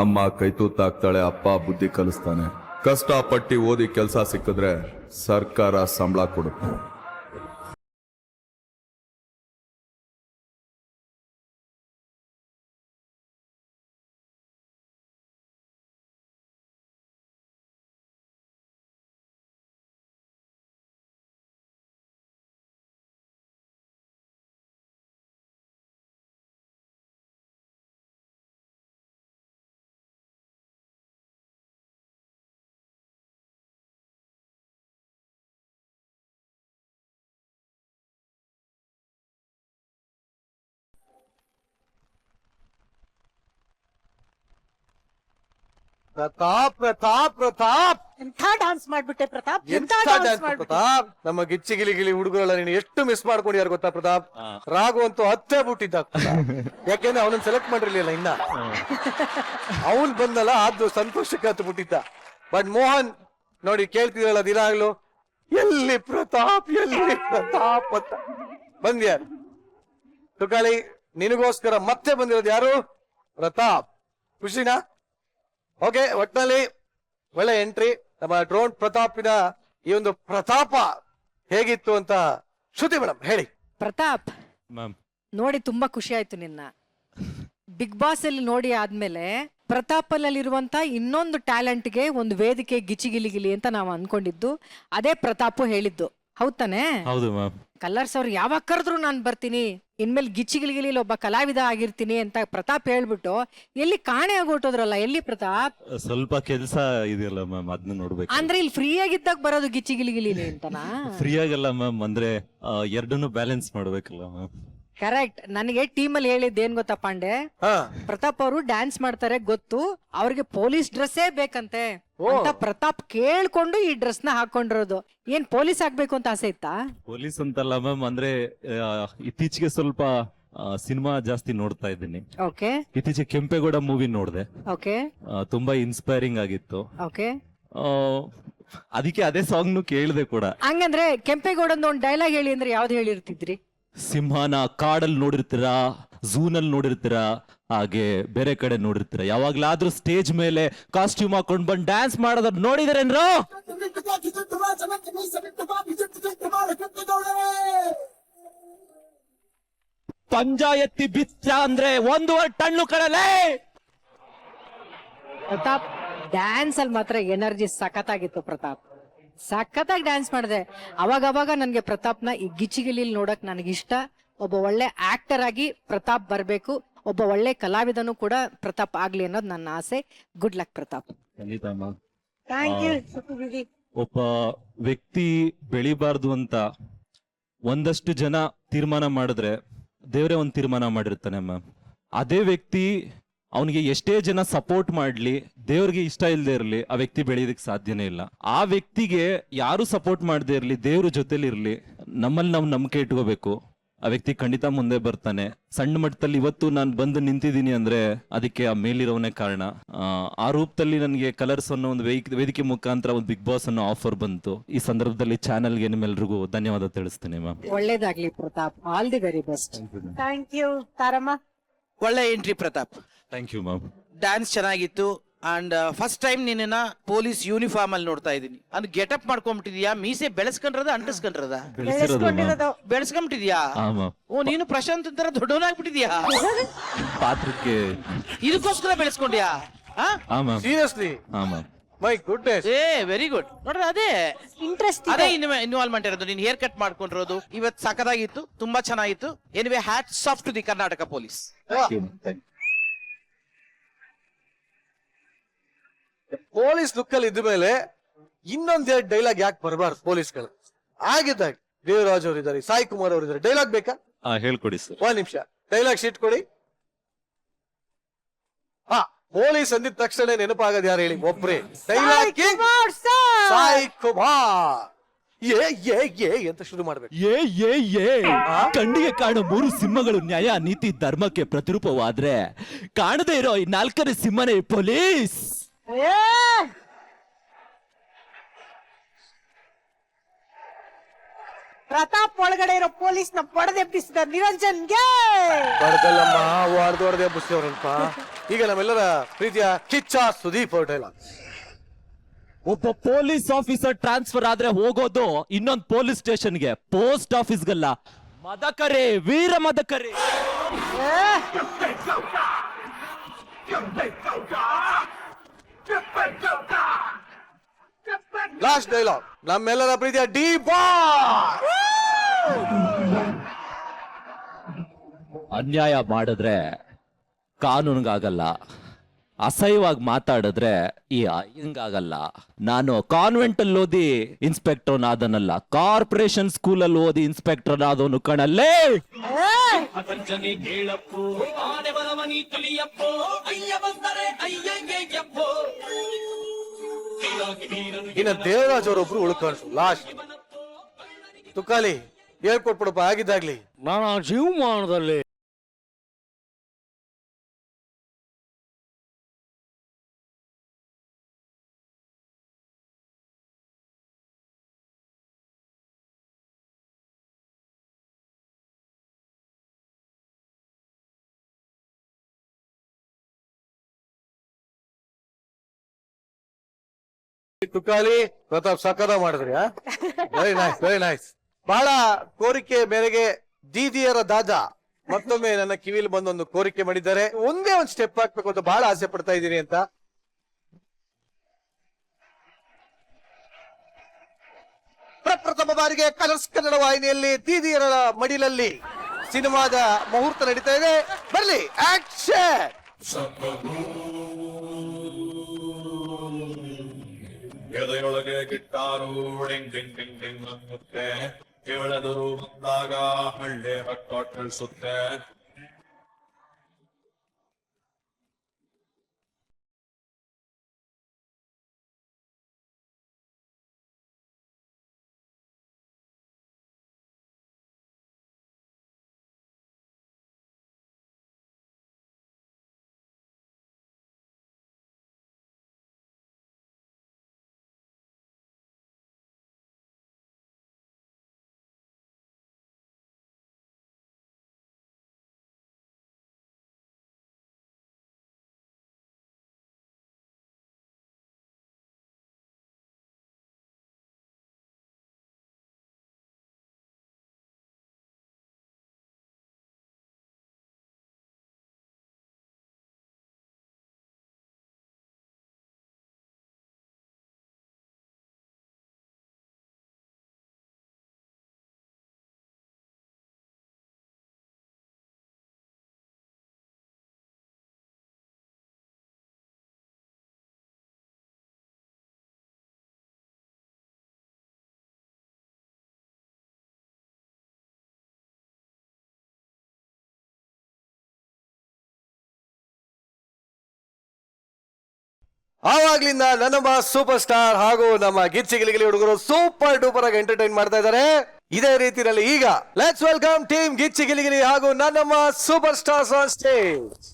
ಅಮ್ಮ ಕೈತೂತಾಕ್ತಾಳೆ, ಅಪ್ಪ ಬುದ್ಧಿ ಕಲಿಸ್ತಾನೆ. ಕಷ್ಟಪಟ್ಟು ಓದಿ ಕೆಲಸ ಸಿಕ್ಕಿದ್ರೆ ಸರ್ಕಾರ ಸಂಬಳ ಕೊಡುತ್ತೆ. ಪ್ರತಾಪ್ ಪ್ರತಾಪ್ ಪ್ರತಾಪ್, ಎಂಥ ಡಾನ್ಸ್ ಮಾಡ್ಬಿಟ್ಟೆ ಪ್ರತಾಪ್, ಎಂಥ ಎಂತ ಡಾನ್ಸ್ dance ಮಾಡ್ಬಿಟ್ಟೆ. ಪ್ರತಾಪ್. ನಮ್ಮ ಗಿಚ್ಚಿ ಗಿಲಿ ಗಿಲಿ ಹುಡುಗರೆಲ್ಲ ನೀನು ಎಷ್ಟು ಮಿಸ್ ಮಾಡ್ಕೊಂಡಿಯಾರ ಗೊತ್ತಾ ಪ್ರತಾಪ್? ರಾಘು ಅಂತೂ ಹತ್ತೆ ಬಿಟ್ಟಿದ್ದ. ಯಾಕೆಂದ್ರೆ ಅವನನ್ನ ಸೆಲೆಕ್ಟ್ ಮಾಡಿರ್ಲಿಲ್ಲ ಇನ್ನ. ಅವನ್ ಬಂದಲ್ಲ, ಅದು ಸಂತೋಷಕ್ಕೆ ಹತ್ತು ಬಿಟ್ಟಿದ್ದ. ಬಟ್ ಮೋಹನ್ ನೋಡಿ ಕೇಳ್ತಿದ್ರಲ್ಲ ದಿನಾಗ್ಲು, ಎಲ್ಲಿ ಪ್ರತಾಪ್ ಎಲ್ಲಿ ಪ್ರತಾಪ್ ಅಂತ. ಬಂದ್ಯಾರ ತುಕಾಳಿ ನಿನಗೋಸ್ಕರ ಮತ್ತೆ ಬಂದಿರೋದು ಯಾರು? ಪ್ರತಾಪ್. ಖುಷಿನಾ? ಓಕೆ, ಒಟ್ನಲ್ಲಿ ಒಳ್ಳೆ ಎಂಟ್ರಿ. ನಮ್ಮ ಡ್ರೋನ್ ಪ್ರತಾಪಿನ ಈ ಒಂದು ಪ್ರತಾಪ ಹೇಗಿತ್ತು ಅಂತ ಶ್ರುತಿ ಮೇಡಮ್ ಹೇಳಿ. ಪ್ರತಾಪ್ ಮ್ಯಾಮ್ ನೋಡಿ ತುಂಬಾ ಖುಷಿ ಆಯ್ತು ನಿನ್ನ. ಬಿಗ್ ಬಾಸ್ ಅಲ್ಲಿ ನೋಡಿ ಆದ್ಮೇಲೆ ಪ್ರತಾಪ್ ಅಲ್ಲಿರುವಂತ ಇನ್ನೊಂದು ಟ್ಯಾಲೆಂಟ್ಗೆ ಒಂದು ವೇದಿಕೆ ಗಿಲಿ ಅಂತ ನಾವು ಅನ್ಕೊಂಡಿದ್ದು. ಅದೇ ಪ್ರತಾಪ್ ಹೇಳಿದ್ದು, ಹೌದ್ ತಾನೆ? ಹೌದು ಮ್ಯಾಮ್. ಕಲರ್ಸ್ ಅವ್ರು ಯಾವಾಗ ಕರೆದ್ರು ನಾನು ಬರ್ತೀನಿ, ಇನ್ಮೇಲೆ ಗಿಲಿ ಒಬ್ಬ ಕಲಾವಿದ ಆಗಿರ್ತೀನಿ ಅಂತ ಪ್ರತಾಪ್ ಹೇಳ್ಬಿಟ್ಟು ಎಲ್ಲಿ ಕಾಣೆ ಆಗೋಟೋದ್ರಲ್ಲ. ಎಲ್ಲಿ ಪ್ರತಾಪ್? ಸ್ವಲ್ಪ ಕೆಲಸ ಇದೆಯಲ್ಲ ಮ್ಯಾಮ್, ಅದನ್ನ ನೋಡ್ಬೇಕು. ಅಂದ್ರೆ ಇಲ್ಲಿ ಫ್ರೀ ಆಗಿದ್ದಾಗ ಬರೋದು ಗಿಲಿ ಅಂತನಾ? ಫ್ರೀ ಆಗಲ್ಲ ಮ್ಯಾಮ್, ಅಂದ್ರೆ ಎರಡನ್ನೂ ಬ್ಯಾಲೆನ್ಸ್ ಮಾಡ್ಬೇಕಲ್ಲ ಮ್ಯಾಮ್. ಕರೆಕ್ಟ್. ನನಗೆ ಟೀಮ್ ಅಲ್ಲಿ ಹೇಳಿದ್ದು ಏನ್ ಗೊತ್ತಾ ಪಾಂಡೆ, ಪ್ರತಾಪ್ ಅವರು ಡ್ಯಾನ್ಸ್ ಮಾಡ್ತಾರೆ ಗೊತ್ತು, ಅವ್ರಿಗೆ ಪೊಲೀಸ್ ಡ್ರೆಸ್ಸೇ ಬೇಕಂತೆ ಅಂತ ಪ್ರತಾಪ್ ಕೇಳ್ಕೊಂಡು ಈ ಡ್ರೆಸ್ ನ ಹಾಕೊಂಡಿರೋದು. ಏನ್ ಪೊಲೀಸ್ ಆಗ್ಬೇಕು ಅಂತ ಆಸೆ ಇತ್ತಾ? ಪೊಲೀಸ್ ಅಂತಲ್ಲ ಮ್ಯಾಮ್, ಅಂದ್ರೆ ಇತ್ತೀಚೆಗೆ ಸ್ವಲ್ಪ ಸಿನಿಮಾ ಜಾಸ್ತಿ ನೋಡ್ತಾ ಇದ್ದೀನಿ. ಓಕೆ. ಇತ್ತೀಚೆಗೆ ಕೆಂಪೇಗೌಡ ಮೂವಿ ನೋಡಿದೆ. ಓಕೆ. ತುಂಬಾ ಇನ್ಸ್ಪೈರಿಂಗ್ ಆಗಿತ್ತು. ಓಕೆ. ಅದಕ್ಕೆ ಅದೇ ಸಾಂಗ್ ಕೇಳಿದೆ ಕೂಡ. ಹಂಗಂದ್ರೆ ಕೆಂಪೇಗೌಡಂದು ಒಂದು ಡೈಲಾಗ್ ಹೇಳಿ ಅಂದ್ರೆ ಯಾವ್ದು ಹೇಳಿರ್ತಿದ್ರಿ? ಸಿಂಹನ ಕಾಡಲ್ಲಿ ನೋಡಿರ್ತೀರಾ, ಝೂನಲ್ಲಿ ನೋಡಿರ್ತೀರಾ, ಹಾಗೆ ಬೇರೆ ಕಡೆ ನೋಡಿರ್ತೀರಾ, ಯಾವಾಗ್ಲಾದ್ರೂ ಸ್ಟೇಜ್ ಮೇಲೆ ಕಾಸ್ಟ್ಯೂಮ್ ಹಾಕೊಂಡ್ ಬಂದ್ ಡ್ಯಾನ್ಸ್ ಮಾಡೋದನ್ನ ನೋಡಿದ್ರೇನ್ರೋ? ಪಂಚಾಯತಿ ಬಿಚ್ಚ ಅಂದ್ರೆ 1.5 ಟನ್ನು ಕಡಲೆ. ಪ್ರತಾಪ್ ಡ್ಯಾನ್ಸ್ ಅಲ್ಲಿ ಮಾತ್ರ ಎನರ್ಜಿ ಸಖತ್ತಾಗಿತ್ತು. ಪ್ರತಾಪ್ ಸಖತ್ತಾಗಿ ಡ್ಯಾನ್ಸ್ ಮಾಡಿದೆ. ಅವಾಗ ನನ್ಗೆ ಪ್ರತಾಪ್ನ ಈ ಗಿಲಿ ನೋಡಕ್ ನನಗಿಷ್ಟ. ಒಬ್ಬ ಒಳ್ಳೆ ಆಕ್ಟರ್ ಆಗಿ ಪ್ರತಾಪ್ ಬರ್ಬೇಕು, ಒಬ್ಬ ಒಳ್ಳೆ ಕಲಾವಿದನು ಕೂಡ ಪ್ರತಾಪ್ ಆಗ್ಲಿ ಅನ್ನೋದು ನನ್ನ ಆಸೆ. Good luck Pratap. ಒಬ್ಬ ವ್ಯಕ್ತಿ ಬೆಳಿಬಾರ್ದು ಅಂತ ಒಂದಷ್ಟು ಜನ ತೀರ್ಮಾನ ಮಾಡಿದ್ರೆ ದೇವರೇ ಒಂದು ತೀರ್ಮಾನ ಮಾಡಿರ್ತಾನೆ ಮ್ಯಾಮ್. ಅದೇ ವ್ಯಕ್ತಿ ಅವನಿಗೆ ಎಷ್ಟೇ ಜನ ಸಪೋರ್ಟ್ ಮಾಡ್ಲಿ, ದೇವ್ರಿಗೆ ಇಷ್ಟ ಇಲ್ಲದೆ ಇರಲಿ, ಆ ವ್ಯಕ್ತಿ ಬೆಳೆಯೋದಕ್ಕೆ ಸಾಧ್ಯನೇ ಇಲ್ಲ. ಆ ವ್ಯಕ್ತಿಗೆ ಯಾರು ಸಪೋರ್ಟ್ ಮಾಡದೇ ಇರಲಿ, ದೇವ್ರ ಜೊತೆಲಿ ಇರಲಿ, ನಮ್ಮಲ್ಲಿ ನಾವು ನಂಬಿಕೆ ಇಟ್ಕೋಬೇಕು. ಆ ವ್ಯಕ್ತಿ ಖಂಡಿತ ಮುಂದೆ ಬರ್ತಾನೆ. ಸಣ್ಣ ಮಟ್ಟದಲ್ಲಿ ಇವತ್ತು ನಾನು ಬಂದು ನಿಂತಿದ್ದೀನಿ ಅಂದ್ರೆ ಅದಕ್ಕೆ ಆ ಮೇಲಿರೋವನೇ ಕಾರಣ. ಆ ರೂಪದಲ್ಲಿ ನನಗೆ ಕಲರ್ಸ್ ಅನ್ನೋ ಒಂದು ವೇದಿಕೆ ಮುಖಾಂತರ ಒಂದು ಬಿಗ್ ಬಾಸ್ ಅನ್ನೋ ಆಫರ್ ಬಂತು. ಈ ಸಂದರ್ಭದಲ್ಲಿ ಚಾನೆಲ್ಗೆ ನಿಮ್ಮೆಲ್ರಿಗೂ ಧನ್ಯವಾದ ತಿಳಿಸ್ತೇನೆ ಮ್ಯಾಮ್. ಒಳ್ಳೇದಾಗ್ಲಿ Pratap, all the very best. Thank you. ತಾರಮ್ಮ ಒಳ್ಳೆ entry Pratap. Thank you ma'am. Dance ಚೆನ್ನಾಗಿತ್ತು. ಅಂಡ್ ಫಸ್ಟ್ ಟೈಮ್ ನಿನ್ನ ಪೊಲೀಸ್ ಯೂನಿಫಾರ್ಮ್ ಅಲ್ಲಿ ನೋಡ್ತಾ ಇದೀನಿ. ಅದು ಗೆಟಪ್ ಮಾಡ್ಕೊಂಡ್ಬಿಟ್ಟಿದ್ಯಾ? ಮೀಸೆ ಬೆಳೆಸ್ಕೊಂಡ್ರದ ಅಂಟಿಸ್ಕೊಂಡ್ರದ? ಬೆಳೆಸ್ಕೊಂಡ್ಬಿಟ್ಟಿದ್ಯಾ? ಓ, ನೀನು ಪ್ರಶಾಂತ್ ತರ ದೊಡ್ಡವನಾಗ್ಬಿಟ್ಟಿದ್ಯಾ? ಪಾತ್ರಕ್ಕೆ ಇದಕ್ಕೋಸ್ಕರ ಬೆಳೆಸ್ಕೊಂಡ್ಯಾ? Seriously? My goodness. Very good. ನೋಡ್ರ, ಅದೇ ಇಂಟ್ರೆಸ್ಟ್ ಅದೇ ಇನ್ವಾಲ್ವ್ಮೆಂಟ್ ಇರೋದು. ನೀನ್ ಹೇರ್ ಕಟ್ ಮಾಡ್ಕೊಂಡಿರೋದು ಇವತ್ತು ಸಖತ್ತಾಗಿತ್ತು, ತುಂಬಾ ಚೆನ್ನಾಗಿತ್ತು. Anyway, hats off to the Karnataka police. Police look ಅಲ್ಲಿ ಇದ್ದ ಮೇಲೆ ಇನ್ನೊಂದೆರಡು ಡೈಲಾಗ್ ಯಾಕೆ ಬರಬಾರ್ದು ಪೊಲೀಸ್ಗಳು? ಆಗಿದ್ದಾಗ ದೇವರಾಜ್ ಅವರು ಇದ್ದಾರೆ, ಸಾಯಿ ಕುಮಾರ್ ಅವರು ಇದ್ದಾರೆ, ಡೈಲಾಗ್ ಬೇಕಾ? ಹೇಳ್ಕೊಡಿ ಸರ್. 1 ನಿಮಿಷ ಡೈಲಾಗ್ ಶೀಟ್ ಕೊಡಿ. ಪೊಲೀಸ್ ಅಂದಿದ ತಕ್ಷಣ ನೆನಪಾಗದ ಯಾರು ಹೇಳಿ? ಒಬ್ರೆ ಡೈಲಾಗ್ ಕಿಂಗ್ ಸಾಯಿ ಕುಮಾರ್. ಅಂತ ಶುರು ಮಾಡ್ಬೇಕು. ಕಣ್ಣಿಗೆ ಕಾಣೋ 3 ಸಿಂಹಗಳು ನ್ಯಾಯ, ನೀತಿ, ಧರ್ಮಕ್ಕೆ ಪ್ರತಿರೂಪವಾದ್ರೆ ಕಾಣದೇ ಇರೋ ಈ 4ನೇ ಸಿಂಹನೇ ಪೊಲೀಸ್. ಪ್ರತಾಪ್ ಒಳಗಡೆ ಇರೋ ಪೊಲೀಸ್ ನ ಪಡೆದೆಬ್ಬಿಸಿದ ನಿರಂಜನ್ಗೆ ಬಡದಲ್ಲಮ್ಮ, ವಾರ್ದೋರ್ದೆ ಎಬ್ಬಿಸ್ತೇವ್ರಲ್ಪ. ಈಗ ನಮ್ಮೆಲ್ಲರ ಪ್ರೀತಿಯ ಕಿಚ್ಚ ಸುದೀಪ್ ಅವ್ರ ಡೈಲಾಗ್. ಒಬ್ಬ ಪೊಲೀಸ್ ಆಫೀಸರ್ ಟ್ರಾನ್ಸ್ಫರ್ ಆದ್ರೆ ಹೋಗೋದು ಇನ್ನೊಂದು ಪೊಲೀಸ್ ಸ್ಟೇಷನ್ಗೆ, ಪೋಸ್ಟ್ ಆಫೀಸ್ಗಲ್ಲ. ಮದಕರೇ, ವೀರ ಮದಕರೇ. ಲಾಸ್ಟ್ ಡೈಲಾಗ್ ನಮ್ಮೆಲ್ಲರ ಪ್ರೀತಿಯ ಡಿ ಬಾಯ್. ಅನ್ಯಾಯ ಮಾಡಿದ್ರೆ ಕಾನೂನಿಗಾಗಲ್ಲ, ಅಸಹ್ಯವಾಗಿ ಮಾತಾಡಿದ್ರೆ ಈ ಹಿಂಗಾಗಲ್ಲ. ನಾನು ಕಾನ್ವೆಂಟ್ ಅಲ್ಲಿ ಓದಿ ಇನ್ಸ್ಪೆಕ್ಟರ್ ನಾದನಲ್ಲ, ಕಾರ್ಪೊರೇಷನ್ ಸ್ಕೂಲ್ ಅಲ್ಲಿ ಓದಿ ಇನ್ಸ್ಪೆಕ್ಟರ್ ನಾದವನು ಕಣಲ್ಲೇ. ಇನ್ನ ದೇವರಾಜ್ ಅವರೊಬ್ರು ಉಳ್ಕಾಣಿಸು. ಲಾಸ್ಟ್ ತುಕಾಲಿ ಹೇಳ್ಕೊಟ್ಬಿಡಪ್ಪ ಆಗಿದ್ದಾಗ್ಲಿ. ನಾನು ಜೀವಮಾನದಲ್ಲಿ ತುಕಾಲಿ ಪ್ರತಾಪ್ ಸಕದ ಮಾಡಿದ್ರಿ ವೆರಿ ನೈಸ್ ವೆರಿ ನೈಸ್. ಬಹಳ ಕೋರಿಕೆ ಮೇರೆಗೆ ದೀದಿಯರ ದಾದಾ ಮತ್ತೊಮ್ಮೆ ನನ್ನ ಕಿವಿಲಿ ಬಂದೊಂದು ಕೋರಿಕೆ ಮಾಡಿದ್ದಾರೆ. ಒಂದೇ ಒಂದು ಸ್ಟೆಪ್ ಹಾಕ್ಬೇಕು ಅಂತ ಬಹಳ ಆಸೆ ಪಡ್ತಾ ಇದ್ದೀನಿ ಅಂತ. ಪ್ರಪ್ರಥಮ ಬಾರಿಗೆ ಕಲರ್ಸ್ ಕನ್ನಡ ವಾಹಿನಿಯಲ್ಲಿ ದೀದಿಯರ ಮಡಿಲಲ್ಲಿ ಸಿನಿಮಾದ ಮುಹೂರ್ತ ನಡೀತಾ ಇದೆ. ಬರ್ಲಿ ಆಕ್ಷನ್. ಎದೆಯೊಳಗೆ ಗಿಟ್ಟಾರು ಡಿಂಗ್ ಡಿಂಗ್ ಡಿಂಗ್ ಡಿಂಗ್ ಅನ್ನುತ್ತೆ, ಕೇಳದರು ಬಂದಾಗ ಹಳ್ಳಿ ಕಳಿಸುತ್ತೆ. ಆವಾಗ್ಲಿಂದ ನಮ್ಮ ಸೂಪರ್ ಸ್ಟಾರ್ ಹಾಗೂ ನಮ್ಮ ಗಿಚ್ಚಿಗಿಲಿಗಿಲಿ ಹುಡುಗರು ಸೂಪರ್ ಡೂಪರ್ ಆಗಿ ಎಂಟರ್ಟೈನ್ ಮಾಡ್ತಾ ಇದ್ದಾರೆ. ಇದೇ ರೀತಿಯಲ್ಲಿ ಈಗ ಲೆಟ್ಸ್ ವೆಲ್ಕಮ್ ಟೀಮ್ ಗಿಚ್ಚಿಗಿಲಿಗಿಲಿ ಹಾಗೂ ನಮ್ಮ ಸೂಪರ್ ಸ್ಟಾರ್ಸ್ ಆನ್ ಸ್ಟೇಜ್.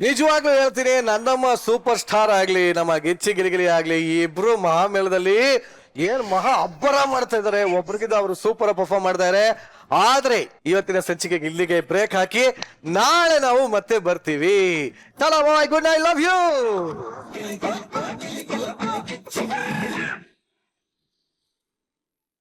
ನಿಜವಾಗ್ಲೂ ಹೇಳ್ತೀನಿ, ನನ್ನಮ್ಮ ಸೂಪರ್ ಸ್ಟಾರ್ ಆಗ್ಲಿ, ನಮ್ಮ ಗಿಚ್ಚಿ ಗಿಲಿಗಿಲಿ ಆಗ್ಲಿ, ಈ ಇಬ್ರು ಮಹಾಮೇಳದಲ್ಲಿ ಏನ್ ಮಹಾ ಅಬ್ಬರ ಮಾಡ್ತಾ ಇದಾರೆ. ಒಬ್ರಿಗಿಂತ ಅವರು ಸೂಪರ್ ಪರ್ಫಾರ್ಮ್ ಮಾಡ್ತಾರೆ. ಆದ್ರೆ ಇವತ್ತಿನ ಸಂಚಿಕೆಗೆ ಇಲ್ಲಿಗೆ ಬ್ರೇಕ್ ಹಾಕಿ ನಾಳೆ ನಾವು ಮತ್ತೆ ಬರ್ತೀವಿ. Good night, love you.